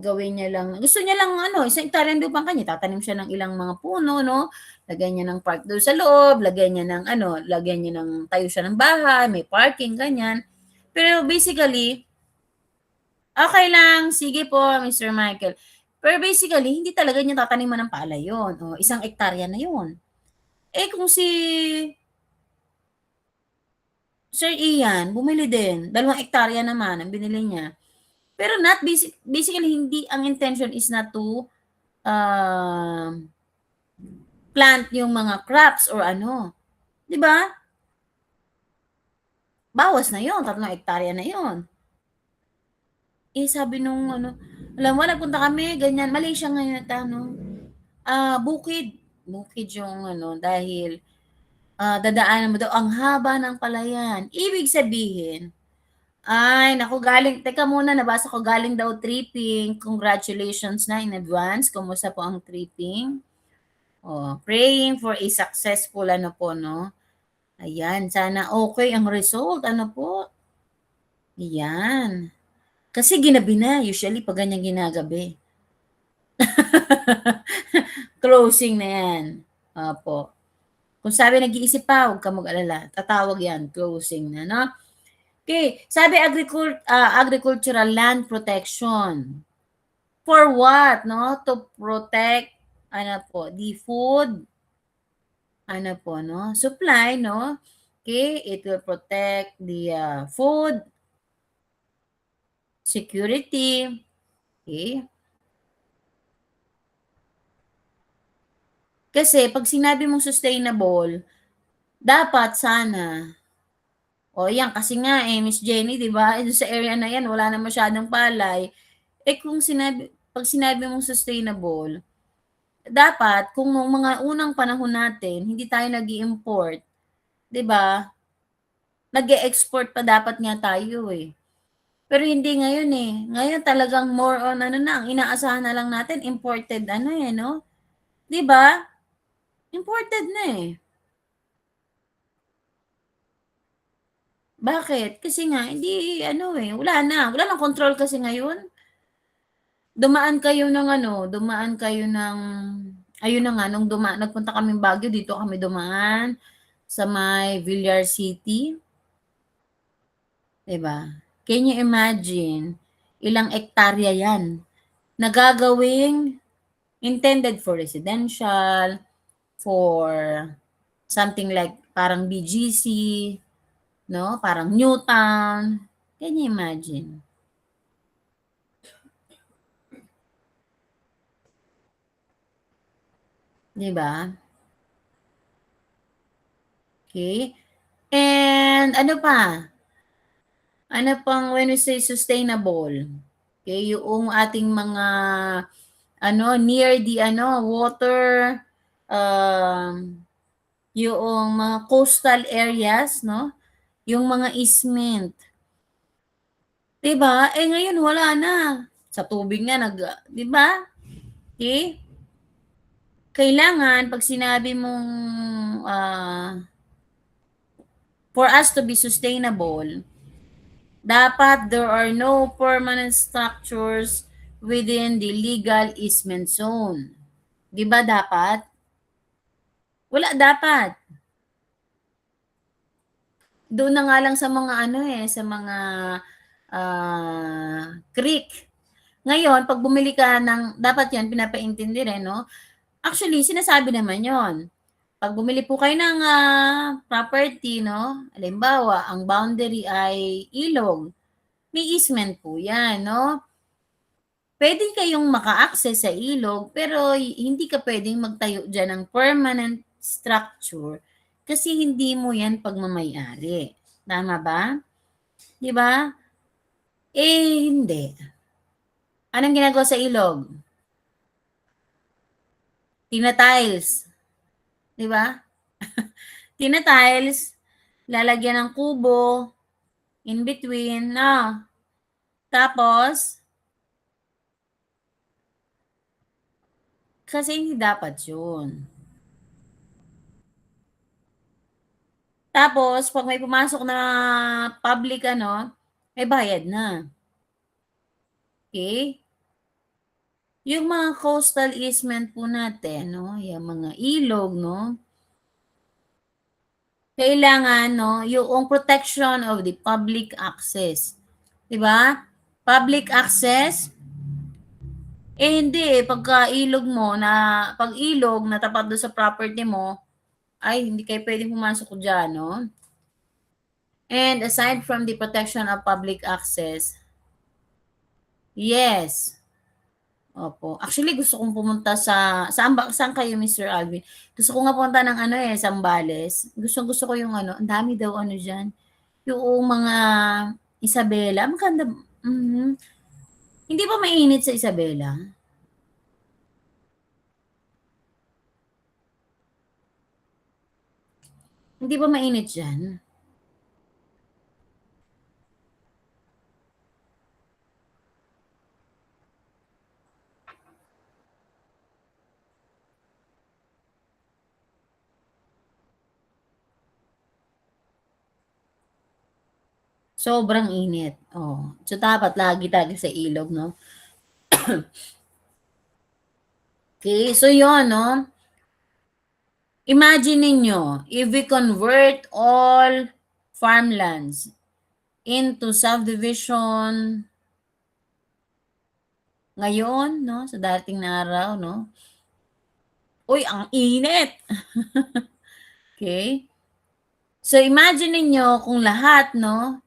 gawin niya lang gusto niya lang ano, isang ektaryang lupa ang kanya, tatanim siya ng ilang mga puno 'no, lagyan niya ng park dun sa loob, lagyan niya ng ano, lagyan niya ng tayo siya ng bahay, may parking, ganyan. Pero basically, okey lang, sige po Mr. Michael. Pero basically hindi talaga niya tataniman ng palay yun, oh, isang ektarya na yun. Eh, kung si Sir Ian bumili din, 2 hektarya naman ang binili niya. Pero not basically hindi ang intention is not to, um, plant yung mga crops or ano, 'di ba? Bawas na yun, 3 hektarya na yun. Eh, sabi nung ano, alam mo nagpunta kami ganyan, Malaysia ngayon at ano, bukid, bukid yung ano dahil, dadaanan mo daw ang haba ng palayan. Ibig sabihin, ay naku, galing teka muna, nabasa ko galing daw tripping. Congratulations na in advance. Kumusta po ang tripping? Oh, praying for a successful ano po 'no. Ayan, sana okay ang result ano po. Iyan. Kasi ginabi na usually 'pag ganyan ginagabi. Closing na 'yan, opo. Kung sabi nag-iisip pa, huwag kang mag-alala, tatawag 'yan, closing na 'no. Okay, sabi agricultural land protection. For what 'no? To protect ano po, the food ano po 'no, supply 'no. Okay, it will protect the, food security, okay. Kasi 'pag sinabi mong sustainable, dapat sana yan kasi nga, Miss Jenny 'di ba, dun sa area na 'yan wala na masyadong palay. Eh, kung 'pag sinabi mong sustainable, dapat kung nung mga unang panahon natin hindi tayo nag-i-import, 'di ba, nag-e-export pa dapat nga tayo, eh. Pero hindi ngayon, eh. Ngayon talagang more on ano na, ang inaasahan na lang natin imported ano, eh, 'no? 'Di ba? Imported na, eh. Bakit? Kasi nga hindi ano, eh, wala ng control kasi ngayon. Dumaan kayo ng ayun na nga nung nagpunta kaming Baguio dito kami dumaan sa may Villar City, 'di ba? Can you imagine ilang ektarya 'yan na gagawing intended for residential, for something like parang BGC, 'no, parang Newtown. Can you imagine, 'di ba? Okay. And ano pa? Ano pang when we say sustainable, okay, yung ating mga ano, near the ano, water, um, yung mga coastal areas, no? Yung mga isment. 'Di ba? Eh ngayon wala na. Sa tubig nga 'di ba? Okay? Kailangan pag sinabi mong for us to be sustainable, dapat there are no permanent structures within the legal easement zone. 'Di ba dapat? Wala dapat. Doon na nga lang sa mga sa mga creek. Ngayon, pag bumili ka ng, dapat yan, pinapaintindi rin, no? Actually, sinasabi naman yon. Pag bumili po kayo ng property, no? Halimbawa, ang boundary ay ilog. May easement po yan, no? Pwede kayong maka-access sa ilog, pero hindi ka pwedeng magtayo dyan ng permanent structure kasi hindi mo yan pagmamayari. Tama ba? Di ba? Eh, hindi. Anong ginagawa sa ilog? Tina-tiles. Di ba? Tina-tiles, lalagyan ng kubo, in between, na. Tapos, kasi hindi dapat yun. Tapos, pag may pumasok na public, may bayad na. Okay? Yung mga coastal easement po natin, no? Yung mga ilog, no? Kailangan, no? Yung protection of the public access. Diba? Public access, hindi eh. Pagka ilog mo, pag ilog na tapat doon sa property mo, ay, hindi kayo pwedeng pumasok dyan, no? And aside from the protection of public access, yes. Opo. Actually, gusto kong pumunta saan kayo, Mr. Alvin? Gusto ko nga pumunta ng Zambales. Gusto ko yung ang dami daw diyan. Yung mga Isabela, maganda. Mhm. Hindi ba mainit sa Isabela? Hindi ba mainit diyan? Sobrang init. Oh. So dapat lagi tayo sa ilog, no? Okay, so 'yon, no? Imagine ninyo, if we convert all farmlands into subdivision ngayon, no, sa dating na araw, no? Uy, ang init! Okay? So imagine ninyo kung lahat, no,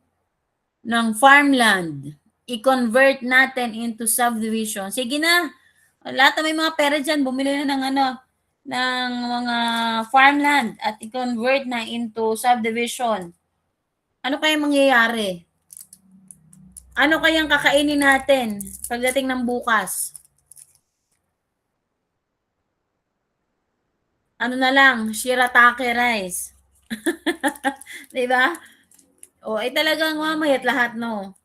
ng farmland i-convert natin into subdivision. Sige na, lahat na may mga pera dyan, bumili na ng mga farmland at i-convert na into subdivision. Ano kaya mangyayari? Ano kayang kakainin natin pagdating ng bukas? Ano na lang, shirataki rice. 'Di ba? O, ay talagang mamaya't lahat, no?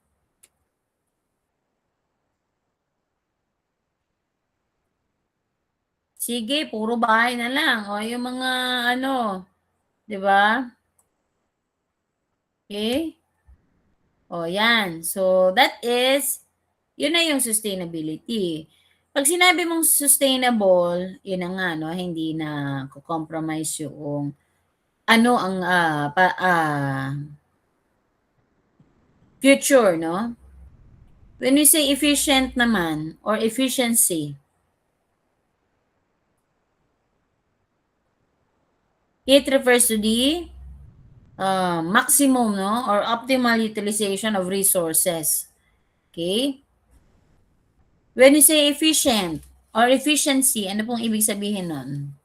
Sige, puro bahay na lang. O, yung mga 'di ba? Okay? O, yan. So, that is, yun na yung sustainability. Pag sinabi mong sustainable, yun na nga, no, hindi na compromise yung ang future, no? When we say efficient naman or efficiency, it refers to the maximum, no, or optimal utilization of resources. Okay? When you say efficient or efficiency, ano pong ibig sabihin nun?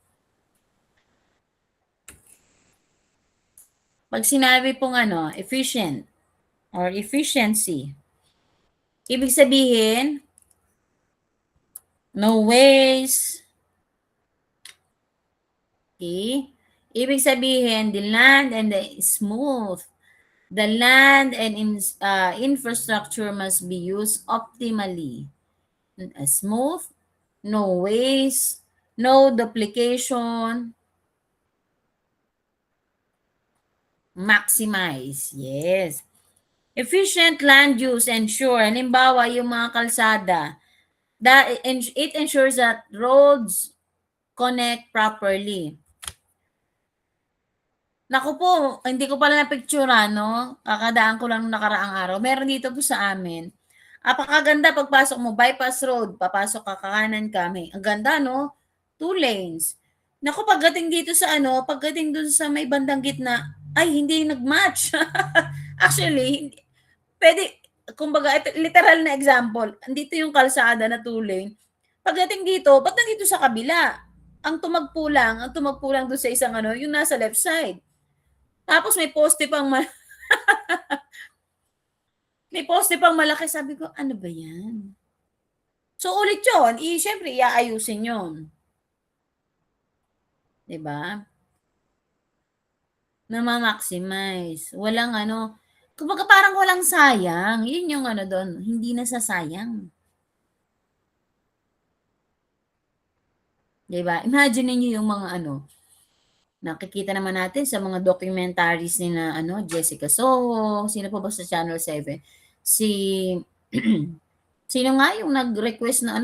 Pag sinabi pong efficient or efficiency, ibig sabihin, no waste, okay? Ibig sabihin, the land and the smooth. The land and infrastructure must be used optimally. Smooth, no waste, no duplication, maximize. Yes. Efficient land use ensure, halimbawa yung mga kalsada, it ensures that roads connect properly. Naku po, hindi ko pala napicturean, no? Kakadaan ko lang nung nakaraang araw. Meron dito po sa amin. Apakaganda pagpasok mo, bypass road, papasok ka, kakanan ka. Ang ganda, no? 2 lanes. Naku, pagdating dito sa pagdating dun sa may bandang gitna, ay, hindi nag-match. Actually, pwede, kumbaga, ito, literal na example, andito yung kalsada na 2 lane. Pagdating dito, ba't nandito sa kabila? Ang tumagpulang doon sa isang yung nasa left side. Tapos may poste pang may poste pang malaki. Sabi ko, ano ba yan? So ulit yun, syempre iaayusin yun. Diba? Na ma-maximize. Walang kumbaga parang walang sayang. Yun yung doon, hindi nasasayang. Diba? Imagine niyo yung mga nakikita naman natin sa mga documentaries ni na Jessica Soho, sino pa ba sa Channel 7? Si sino nga yung nag-request na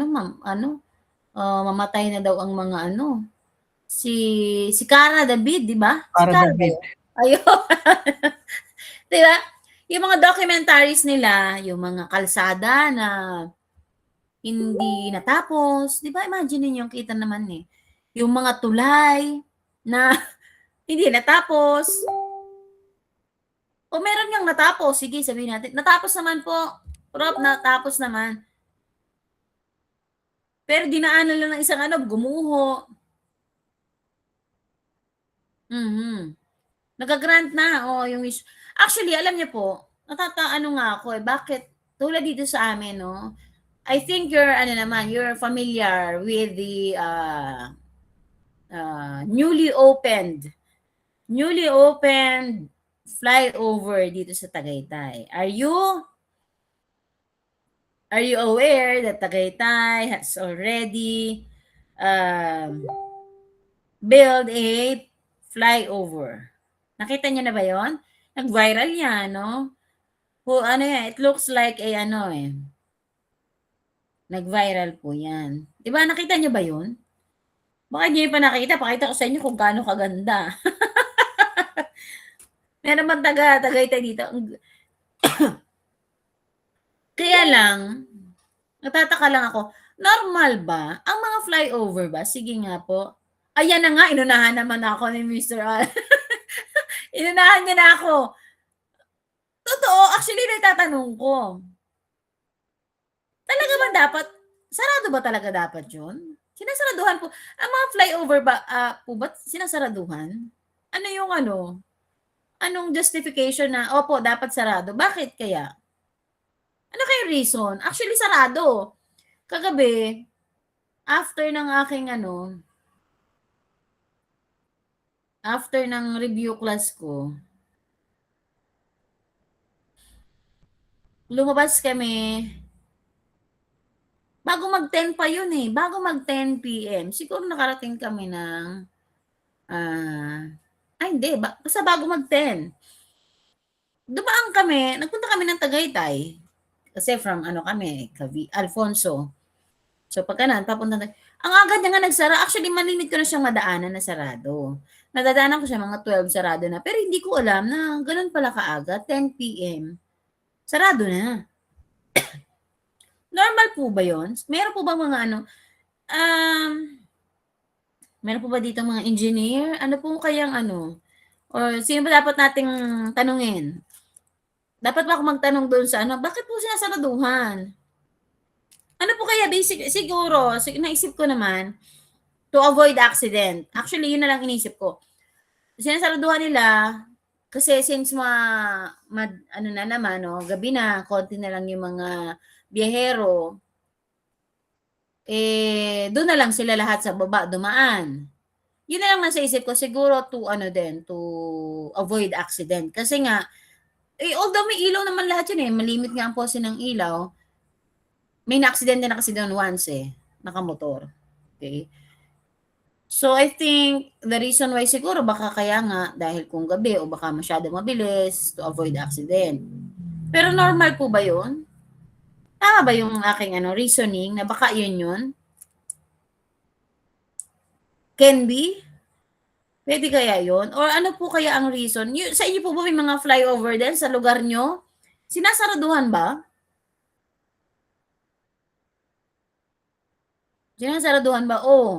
mamatay na daw ang mga si Cara David, di ba? Si Cara Cara David. Ayun. Di ba? Yung mga documentaries nila, yung mga kalsada na hindi natapos, di ba? Imagine niyo yung kita naman eh. Yung mga tulay na hindi natapos. O meron niyang natapos, sige sabihin natin, natapos naman po, Prof, natapos naman. Pero dinaanan lang ng isang gumuho. Nagagrant na, yung actually, alam niyo po, nga ako bakit, tulad dito sa amin, no, I think you're familiar with the newly opened flyover dito sa Tagaytay. Are you aware that Tagaytay has already built a flyover? Nakita niyo na ba yon? Nag-viral yan, no? It looks like nag-viral po yan. Diba, nakita niyo ba yun? Baka niyo pa nakita, pakita ko sa inyo kung gaano kaganda. Meron bang Tagaytay dito? Kaya lang, natataka lang ako, normal ba? Ang mga flyover ba? Sige nga po. Ayan na nga, inunahan naman ako ni Mr. Al. Inunahan niya na ako. Totoo, actually, natatanong ko. Talaga ba dapat, sarado ba talaga dapat yun? Sinasaraduhan po. Ang mga flyover ba, po ba sinasaraduhan? Ano yung anong justification na, opo, dapat sarado? Bakit kaya? Ano kaya reason? Actually, sarado. Kagabi, after ng aking after ng review class ko, lumabas kami, bago mag-10 pa yun eh, bago mag-10 p.m. Siguro nakarating kami ng, hindi, basta bago mag-10. Dumaan kami, nagpunta kami ng Tagaytay. Kasi from kami, Alfonso. So pagka papunta na, ang agad niya nga nagsara. Actually, malimit ko na siyang madaanan na sarado. Nadadaanan ko siya mga 12 sarado na. Pero hindi ko alam na ganun pala kaaga, 10 p.m. Sarado na. Normal po ba yon? Meron po ba mga meron po ba dito mga engineer? Ano po kayang or sino ba dapat nating tanungin? Dapat ba ako magtanong doon sa bakit po sinasaraduhan? Ano po kaya basic, siguro, naisip ko naman, to avoid accident. Actually, yun na lang inisip ko. Sinasaraduhan nila, kasi since na naman, gabi na, konti na lang yung mga biyahero, doon na lang sila lahat sa baba dumaan. Yun na lang nasa isip ko siguro to ano din, to avoid accident. Kasi nga, although may ilaw naman lahat yun, malimit nga ang pose ng ilaw, may naaksidente na kasi do'n once, nakamotor, okey. So, I think the reason why siguro baka kaya nga dahil kung gabi o baka masyadong mabilis to avoid accident. Pero normal po ba yun? Tama ba yung aking ano, reasoning na baka yun yun? Can be? Puwede kaya yun? Or ano po kaya ang reason? Sa inyo po ba may mga flyover din sa lugar niyo? Sinasaraduhan ba? Sinasaraduhan ba? Oh,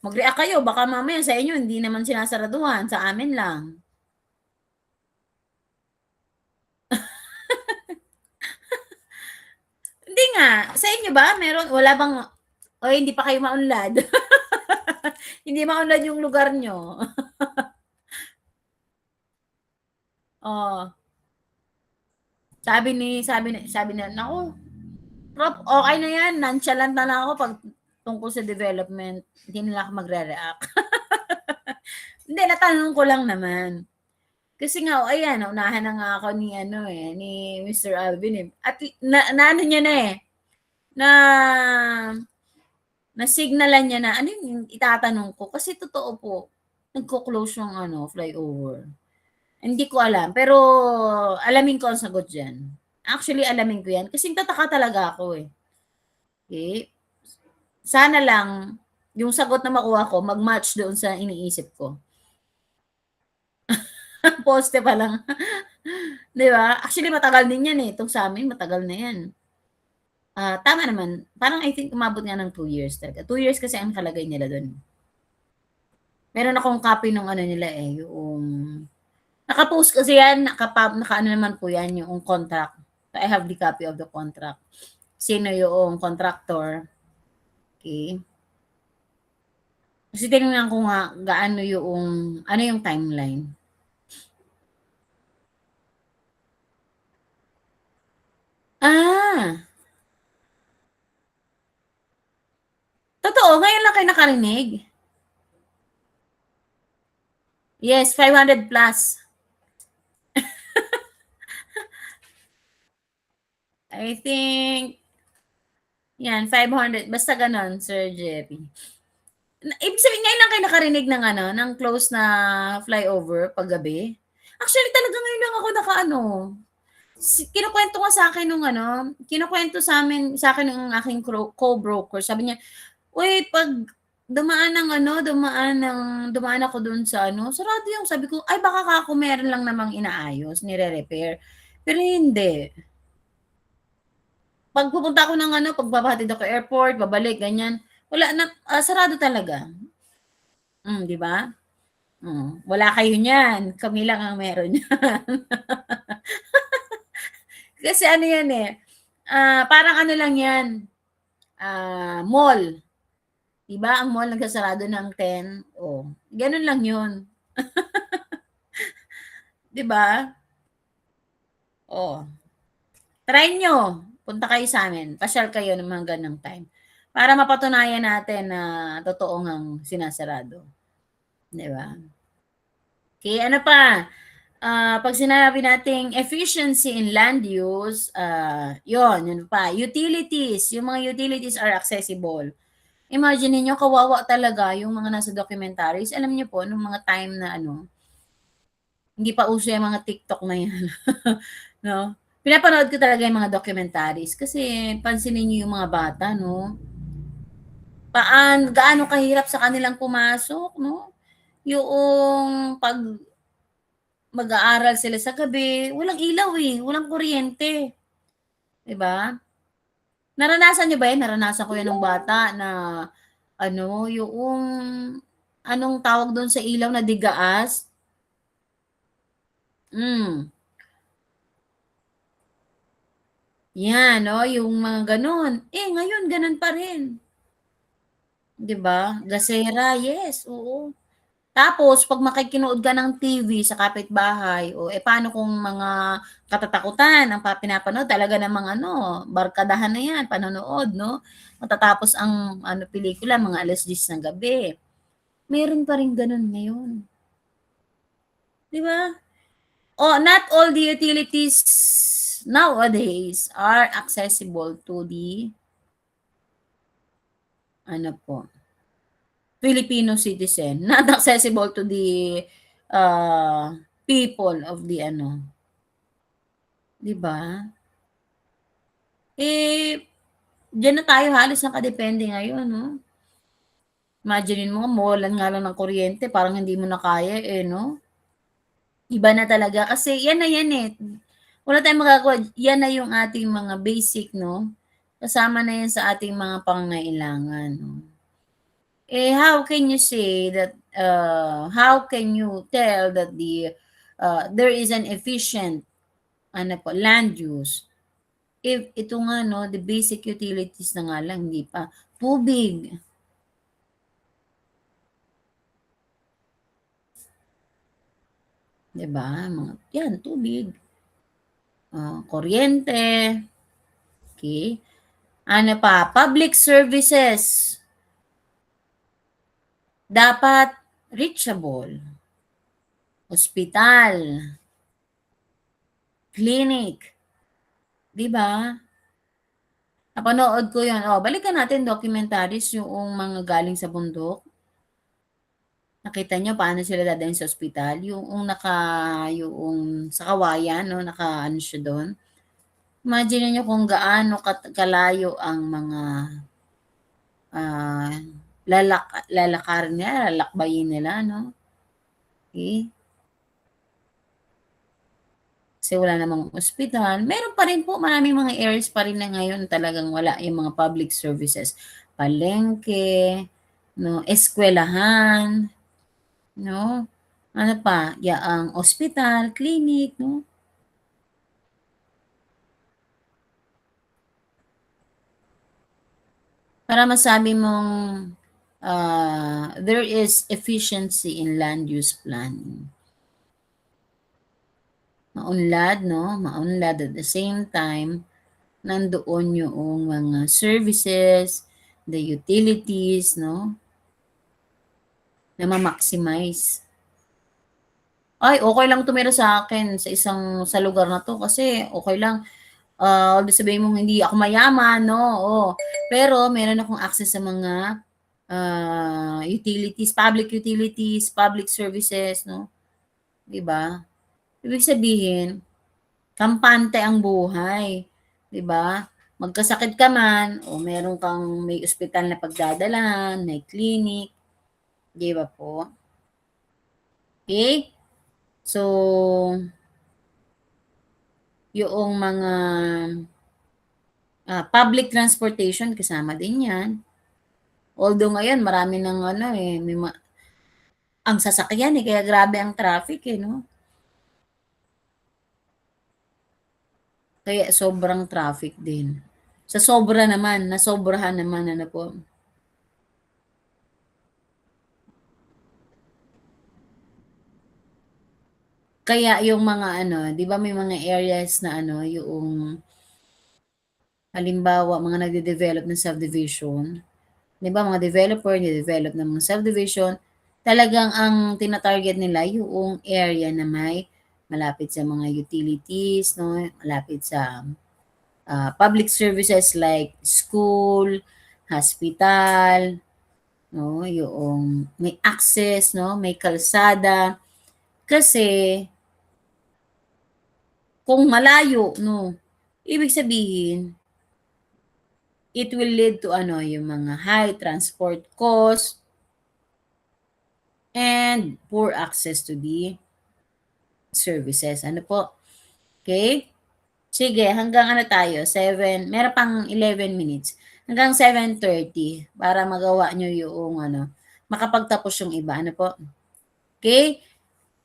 mag-react kayo baka mamaya sa inyo hindi naman sinasaraduhan, sa amin lang. Hindi nga, sa inyo ba meron wala bang o hindi pa kayo maunlad? Hindi maunlad yung lugar niyo? Oh, sabi na, "Naku, Prof, okey na 'yan, nonchalant na lang ako 'pag tungkol sa development, hindi na lang ako magre-react." Hindi, natanong ko lang naman. Kasi nga, ayan, naunahan na nga ako ni ano, ni Mr. Alvin, at naano niya na, na nasignalan niya na ano yung itatanong ko kasi totoo po, nagko-close yung ano, flyover. Hindi ko alam, pero alamin ko ang sagot diyan. Actually, alamin ko 'yan kasi nagtataka talaga ako, eh. Sana lang yung sagot na makuha ko mag-match doon sa iniisip ko. Poste pa lang, 'di ba? Actually, matagal din 'yan, 'tong sa'min matagal na 'yan. Tama naman, parang I think umabot nga ng 2 years talaga. 2 years kasi ang nakalagay nila do'n. Meron akong copy nung ano nila, yung naka-post kasi 'yan, nakaano naman po 'yan, yung contract. I have the copy of the contract. Sino yoong contractor, okey. Kasi tinignan ko nga gaano yoong ano yung timeline. Ah, totoo ngayon lang kayo nakarinig? Yes, 500 plus. I think 'yan 500 basta gano'n, Sir Jerry. Ibig sabihin ngayon lang kayo nakarinig ng ano, ng close na flyover 'pag gabi? Actually talaga ngayon lang ako nakaano, kinukuwento nga sa'kin nung ano, sa'kin ng aking co-broker sabi niya, "Uy 'pag dumaan ako dun sa ano, sarado yung." Sabi ko, "Ay baka kako meron lang namang inaayos, nire-repair." Pero hindi. 'Pag pupunta ako ng ano, pagpapahatid ako airport, babalik ganyan, wala na, sarado talaga. 'Di ba? Wala kayo niyan, kami lang ang meron niyan. Kasi ano yan, parang ano lang yan, mall. 'Di ba ang mall nagsasarado ng 10, gano'n lang 'yun, 'di ba? Oh, try niyo, punta kayo sa'min, pasyal kayo ng mga gano'ng time, para mapatunayan natin na totoo ngang sinasarado, 'di ba? Okey, ano pa? 'Pag sinabi nating efficiency in land use, 'yun pa. Utilities, yung mga utilities are accessible. Imagine ninyo kawawa talaga yung mga nasa documentaries. Alam niyo po nung mga time na ano, hindi pa uso yung mga TikTok na 'yan, 'no? Pinapanood ko talaga yung mga documentaries kasi pansinin niyo yung mga bata 'no, gaano kahirap sa kanilang pumasok 'no, yoong 'pag mag-aaral sila sa gabi, walang ilaw, walang kuryente, 'di ba? Naranasan niyo ba 'yan? Naranasan ko 'yan nung bata na ano, yoong anong tawag dun sa ilaw na digaas? Hmm, 'yan 'no, yung mga gano'n. Ngayon gano'n pa rin, 'di ba? Gasera, yes, oo. Tapos 'pag makikinood ka ng TV sa kapitbahay, paano kung mga katatakutan ang pinapanood talaga namang ano, barkadahan na 'yan panonood 'no, matatapos ang ano pelikula mga 10:00 ng gabi. Meron pa rin gano'n ngayon. 'Di ba? Oh, not all the utilities nowadays are accessible to the ano po, Filipino citizen. Not accessible to the uh, people of the ano, 'di ba? Eh, diyan na tayo halos nakadepende ngayon, 'no? Imaginin mo mawalan nga lang ng kuryente parang hindi mo na kaya, eh, 'no? Iba na talaga kasi yan na yan, eh. Wala tayong magagawa, yan na yung ating mga basic 'no, kasama na yan sa ating mga pangangailangan 'no. Eh, how can you say that, how can you tell that there is an efficient ano po, land use if ito nga 'no, the basic utilities na nga lang hindi pa. Tubig, 'di ba, mga yan tubig, kuryente, okey. Ano pa, public services, dapat reachable, ospital, clinic, 'di ba? Napanood ko 'yun, balikan natin documentaries yoong mga galing sa bundok. Nakita niyo paano sila dadalhin sa ospital, yoong sa kawayan 'no, nakaano siya do'n. Imagine niyo kung gaano kalayo ang mga, ah, lalakarin nila, lalakbayin nila 'no, eh. Kasi wala namang ospital. Meron pa rin po, maraming mga areas pa rin na ngayon talagang wala yung mga public services. Palengke, 'no, eskuwelahan, 'no, ano pa, yaang ospital, clinic, 'no. Para masabi mong, there is efficiency in land use planning. Maunlad 'no, maunlad at the same time, nandoon yoong mga services, the utilities 'no, na ma-maximize. Ay, okey lang tumira sa'kin sa lugar na 'to kasi okey lang, although sabihin mong hindi ako mayaman 'no, oo. Pero meron akong access sa mga, utilities, public services 'no, 'di ba? Ibig sabihin, kampante ang buhay, 'di ba? Magkasakit ka man, meron kang may ospital na pagdadalhan, may clinic, 'di ba po? Okey? So, yoong mga, public transportation kasama din 'yan. Although ngayon marami ng ano, eh, ang sasakyan, eh, kaya grabe ang traffic, eh, 'no? Kaya sobrang traffic din. Sa sobra naman, nasobrahan naman ano po. Kaya yung mga ano, 'di ba may mga areas na ano, yoong halimbawa mga nagde-develop ng subdivision, 'di ba mga developer nagde-develop ng mga subdivision, talagang ang tina-target nila yoong area na may malapit sa mga utilities 'no, malapit sa, public services like school, hospital, 'no, yoong may access 'no, may kalsada. Kasi kung malayo 'no, ibig sabihin it will lead to ano, yung mga high transport cost and poor access to the services. Ano po, okay. Sige hanggang ano tayo, meron pang 11 minutes, hanggang 7:30 para magawa niyo yung ano, makapagtapos yung iba, ano po, okay.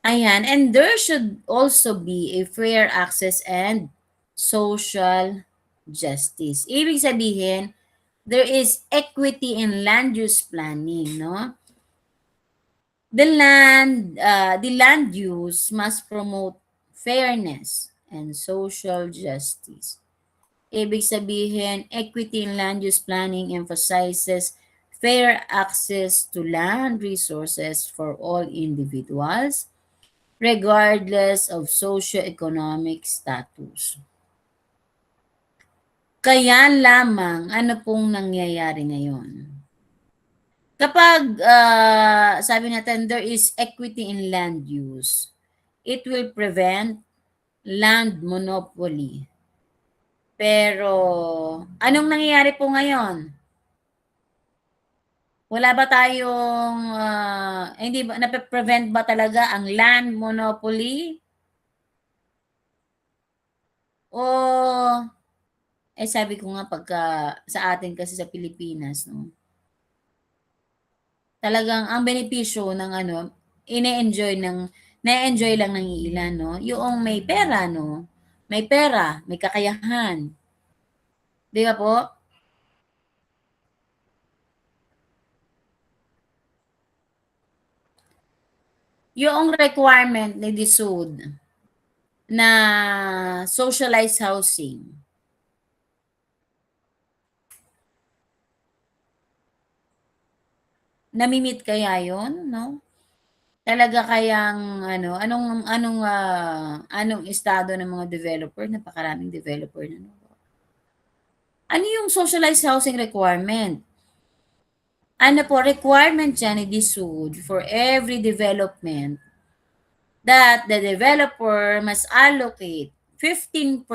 Ayan, and there should also be a fair access and social justice. Ibig sabihin, there is equity in land use planning, no? The land use must promote fairness and social justice. Ibig sabihin, equity in land use planning emphasizes fair access to land resources for all individuals, regardless of socioeconomic status. Kaya lamang, ano pong nangyayari ngayon? Kapag sabi natin there is equity in land use, it will prevent land monopoly. Pero anong nangyayari po ngayon? Wala ba tayong hindi ba nape-prevent ba talaga ang land monopoly? O sabi ko nga pagka sa atin kasi sa Pilipinas 'no, talagang ang benepisyo ng ano, ine-enjoy ng na-e-enjoy lang ng iilan 'no, yoong may pera 'no, may pera, may kakayahan, 'di ba po? Yoong requirement ni DSUD na socialized housing, nami-meet kaya yun 'no? Talaga kayang ano, anong estado ng mga developer, napakaraming developer na 'no. Ano yung socialized housing requirement? Ano po, requirement yan ni DSUD for every development that the developer must allocate 15%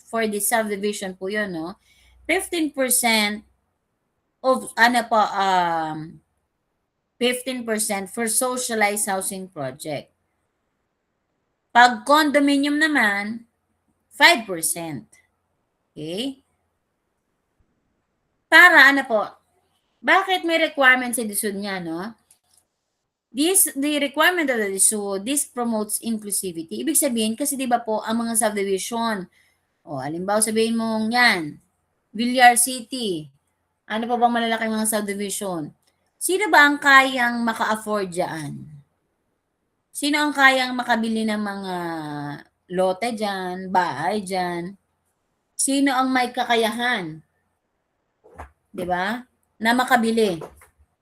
for the subdivision po yun, no? 15% of, 15% for socialized housing project. Pag condominium naman, 5%. Okay? Para ano po, bakit may requirement sa DSUD niya, no? The requirement of the DSUD, this promotes inclusivity. Ibig sabihin, kasi di ba po, ang mga subdivision, halimbawa sabihin mong yan, Villar City, ano pa bang malalaking mga subdivision? Sino ba ang kayang maka-afford dyan? Sino ang kayang makabili ng mga lote dyan, bahay dyan? Sino ang may kakayahan? 'Di ba? Na makabili.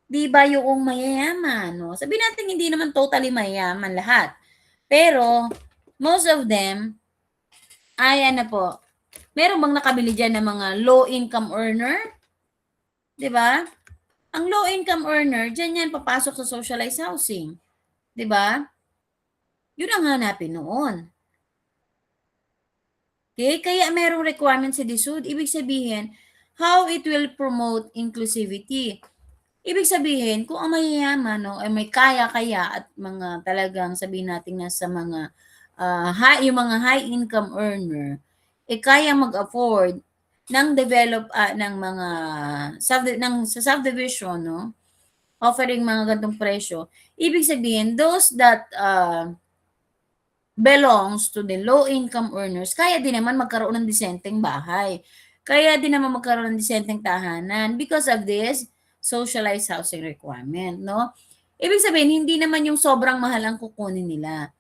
'Di ba yung mayayaman, no? Sabihin natin hindi naman totally mayayaman lahat. Pero most of them ay ano po, meron bang nakabili diyan ng mga low income earner? 'Di ba? Ang low income earner, diyan yan papasok sa socialized housing. 'Di ba? Yun ang hanapin noon. Okay? Kaya merong requirement sa DSUD. Ibig sabihin, how it will promote inclusivity. Ibig sabihin, kung ang mayayaman, no, ay may kaya-kaya at mga talagang sabihin natin nasa mga yung mga high income earner, kaya mag-afford ng ng mga sa subdivision, no, offering mga gantong presyo. Ibig sabihin, those that belongs to the low income earners, kaya din naman magkaroon ng disenteng bahay. Kaya din naman magkaroon ng disenteng tahanan because of this socialized housing requirement, no? Ibig sabihin, hindi naman yung sobrang mahal ang kukunin nila.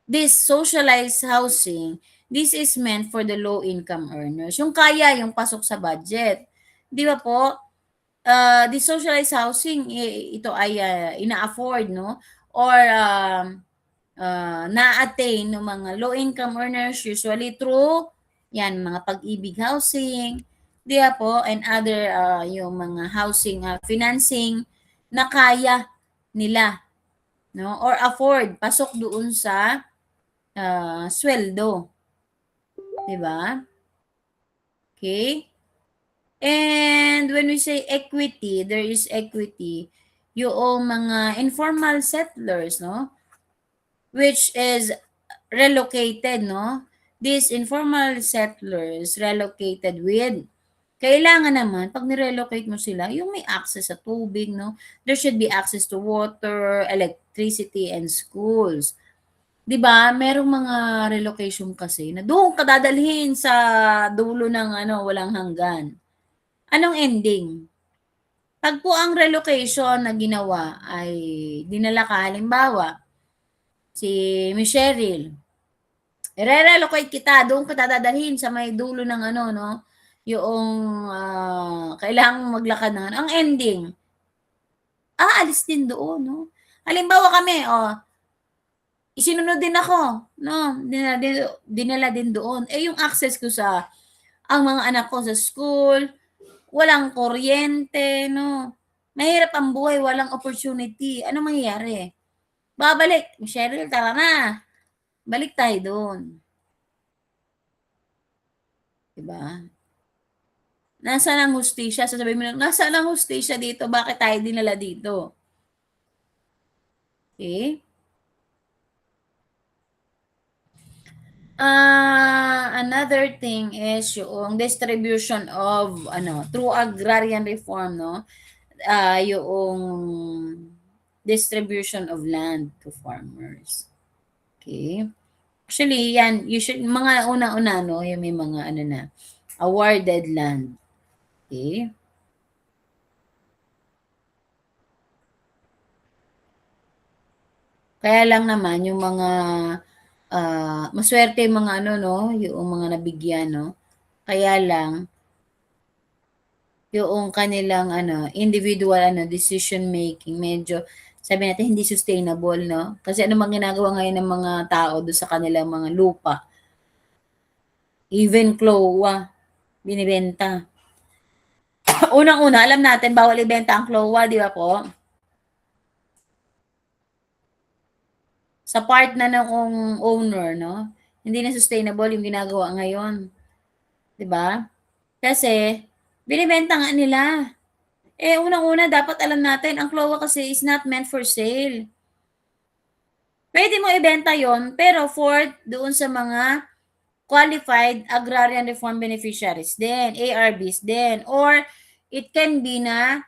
This socialized housing, this is meant for the low income earners. Yung kaya, yung pasok sa budget. Di ba po? The socialized housing, ito ay ina-afford, no? Or na-attain ng mga low-income earners usually through yan, mga pag-ibig housing, di ba po, and other yung mga housing financing na kaya nila, no? Or afford, pasok doon sa sweldo. Di ba? Okay? And when we say equity, there is equity, yung mga informal settlers, no? Which is relocated, no? These informal settlers relocated with, kailangan naman, pag nirelocate mo sila, yung may access sa tubig, no? There should be access to water, electricity, and schools. 'Di ba? Merong mga relocation kasi na doon ka dadalhin sa dulo ng ano, walang hanggan. Anong ending? Pag po ang relocation na ginawa ay dinala ka, halimbawa, si Miss Cheryl, i-relocate kita, doon ka dadalhin sa may dulo ng ano, no? Yung, kailangang maglakad ng ano, ang ending, aalis din doon 'no. Halimbawa kami, isinunod din ako 'no, dinala din doon. Eh, yung access ko sa ang mga anak ko sa school, walang kuryente 'no, mahirap ang buhay, walang opportunity, anong mangyayari? Babalik, "Cheryl tara na, balik tayo dun." 'Di ba? Nasaan ang hustisya? Sasabihin mo lang, "Nasaan ang hustisya dito, bakit tayo dinala dito?" Eh? Another thing is yung distribution of ano, through agrarian reform 'no, yung distribution of land to farmers, okay. Actually yan mga unang-una 'no, yung may mga ano na, awarded land, okay. Kaya lang naman yung mga, masuwerte yung mga ano 'no, yung mga nabigyan 'no, kaya lang yung kanilang ano, individual ano, decision making medyo sabi natin hindi sustainable 'no, kasi ano bang ginagawa ngayon ng mga tao dun sa kanilang mga lupa, even CLOA binebenta. Unang-una alam natin bawal ibenta ang CLOA 'di ba po? Sa part na ng owner 'no, hindi na sustainable yung ginagawa ngayon, 'di ba? Kasi binebenta nga nila. Eh, unang-una dapat alam natin ang CLOA kasi is not meant for sale. Puwede mo ibenta yon pero for doon sa mga qualified agrarian reform beneficiaries din, ARBs din or it can be na,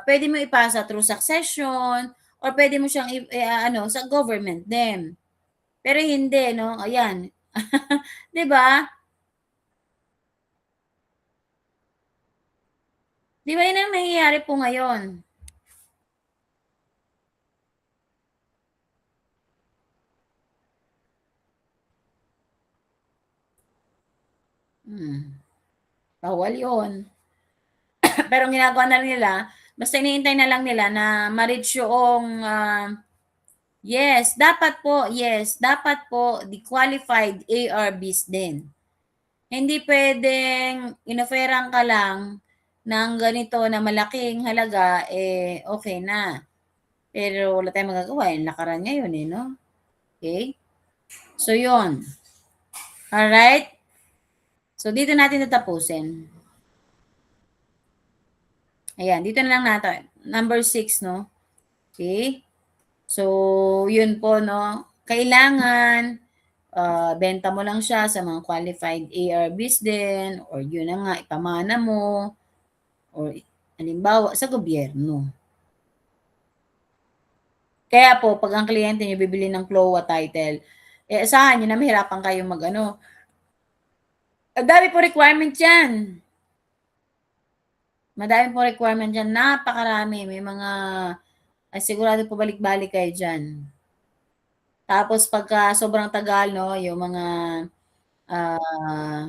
puwede mo ipasa through succession or puwede mo siyang ano sa government din. Pero hindi 'no, ayan. 'Di ba? 'Di ba 'yun ang nangyayari po ngayon? Hmm, bawal 'yun. Pero ang ginagawa na lang nila, basta iniintay na lang nila na ma-reach yung, yes, dapat po the qualified ARBs din. Hindi puwedeng in-offeran ka lang ng ganito na malaking halaga, eh, okey na. Pero wala tayong magagawa, eh, lakaran niya yun, eh, 'no? Okey? So yun, alright? So dito natin tatapusin. Ayan, dito na lang natin. Number 6 'no, okey? So, yun po 'no, kailangan, benta mo lang siya sa mga qualified ARBs din or yun na nga ipamana mo or halimbawa sa gobyerno. Kaya po 'pag ang kliyente niyo bibili ng CLOA title, eh, asahan niyo na mahirapan kayong mag-ano, ang dami pong requirement diyan. Madami pong requirement diyan, napakarami may mga sigurado po balik-balik kayo diyan. Tapos pagka sobrang tagal 'no, yung mga, ah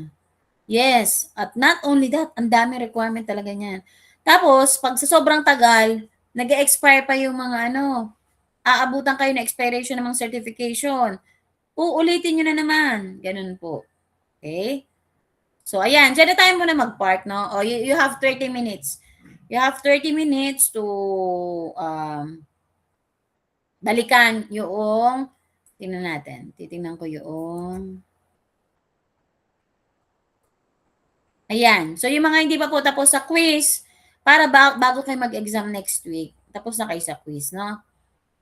yes, at not only that, ang daming requirement talaga niyan. Tapos 'pag sa sobrang tagal, nag-e-expire pa yung mga ano, aabutan kayo ng expiration ng mga certification, uulitin niyo na naman, gano'n po, okey? So ayan, diyan na tayo muna mag-park 'no, oh, you have 30 minutes. You have 30 minutes to, balikan yoong tingnan natin, titingnan ko yoong ayan. So, yung mga hindi pa po tapos sa quiz, para bago kayo mag-exam next week, tapos na kayo sa quiz, no?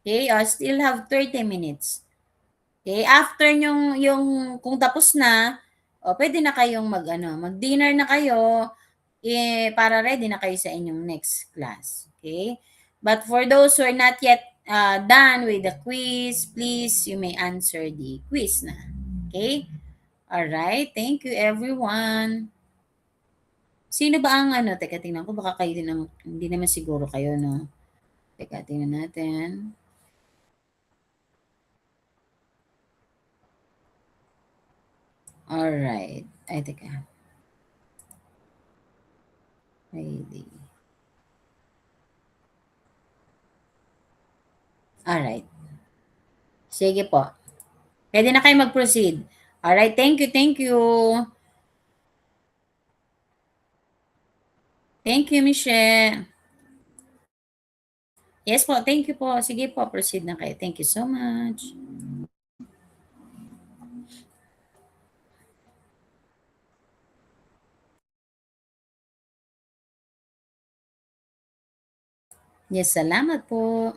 Okay, still have 30 minutes. Okay, after yung kung tapos na, pwede na kayong mag-ano, mag-dinner na kayo, para ready na kayo sa inyong next class. Okay? But for those who are not yet done with the quiz, please, you may answer the quiz na. Okay? All right. Thank you, everyone. Sino ba ang ano, teka tingnan ko baka kayo din ang hindi naman siguro kayo 'no. Teka tingnan natin. Alright. Ay teka. Ready. Alright. Sige po. Pwede na kayo mag-proceed. Alright, thank you, thank you. Thank you, Michelle. Yes po, thank you po. Sige po, proceed na kayo. Thank you so much. Yes, salamat po.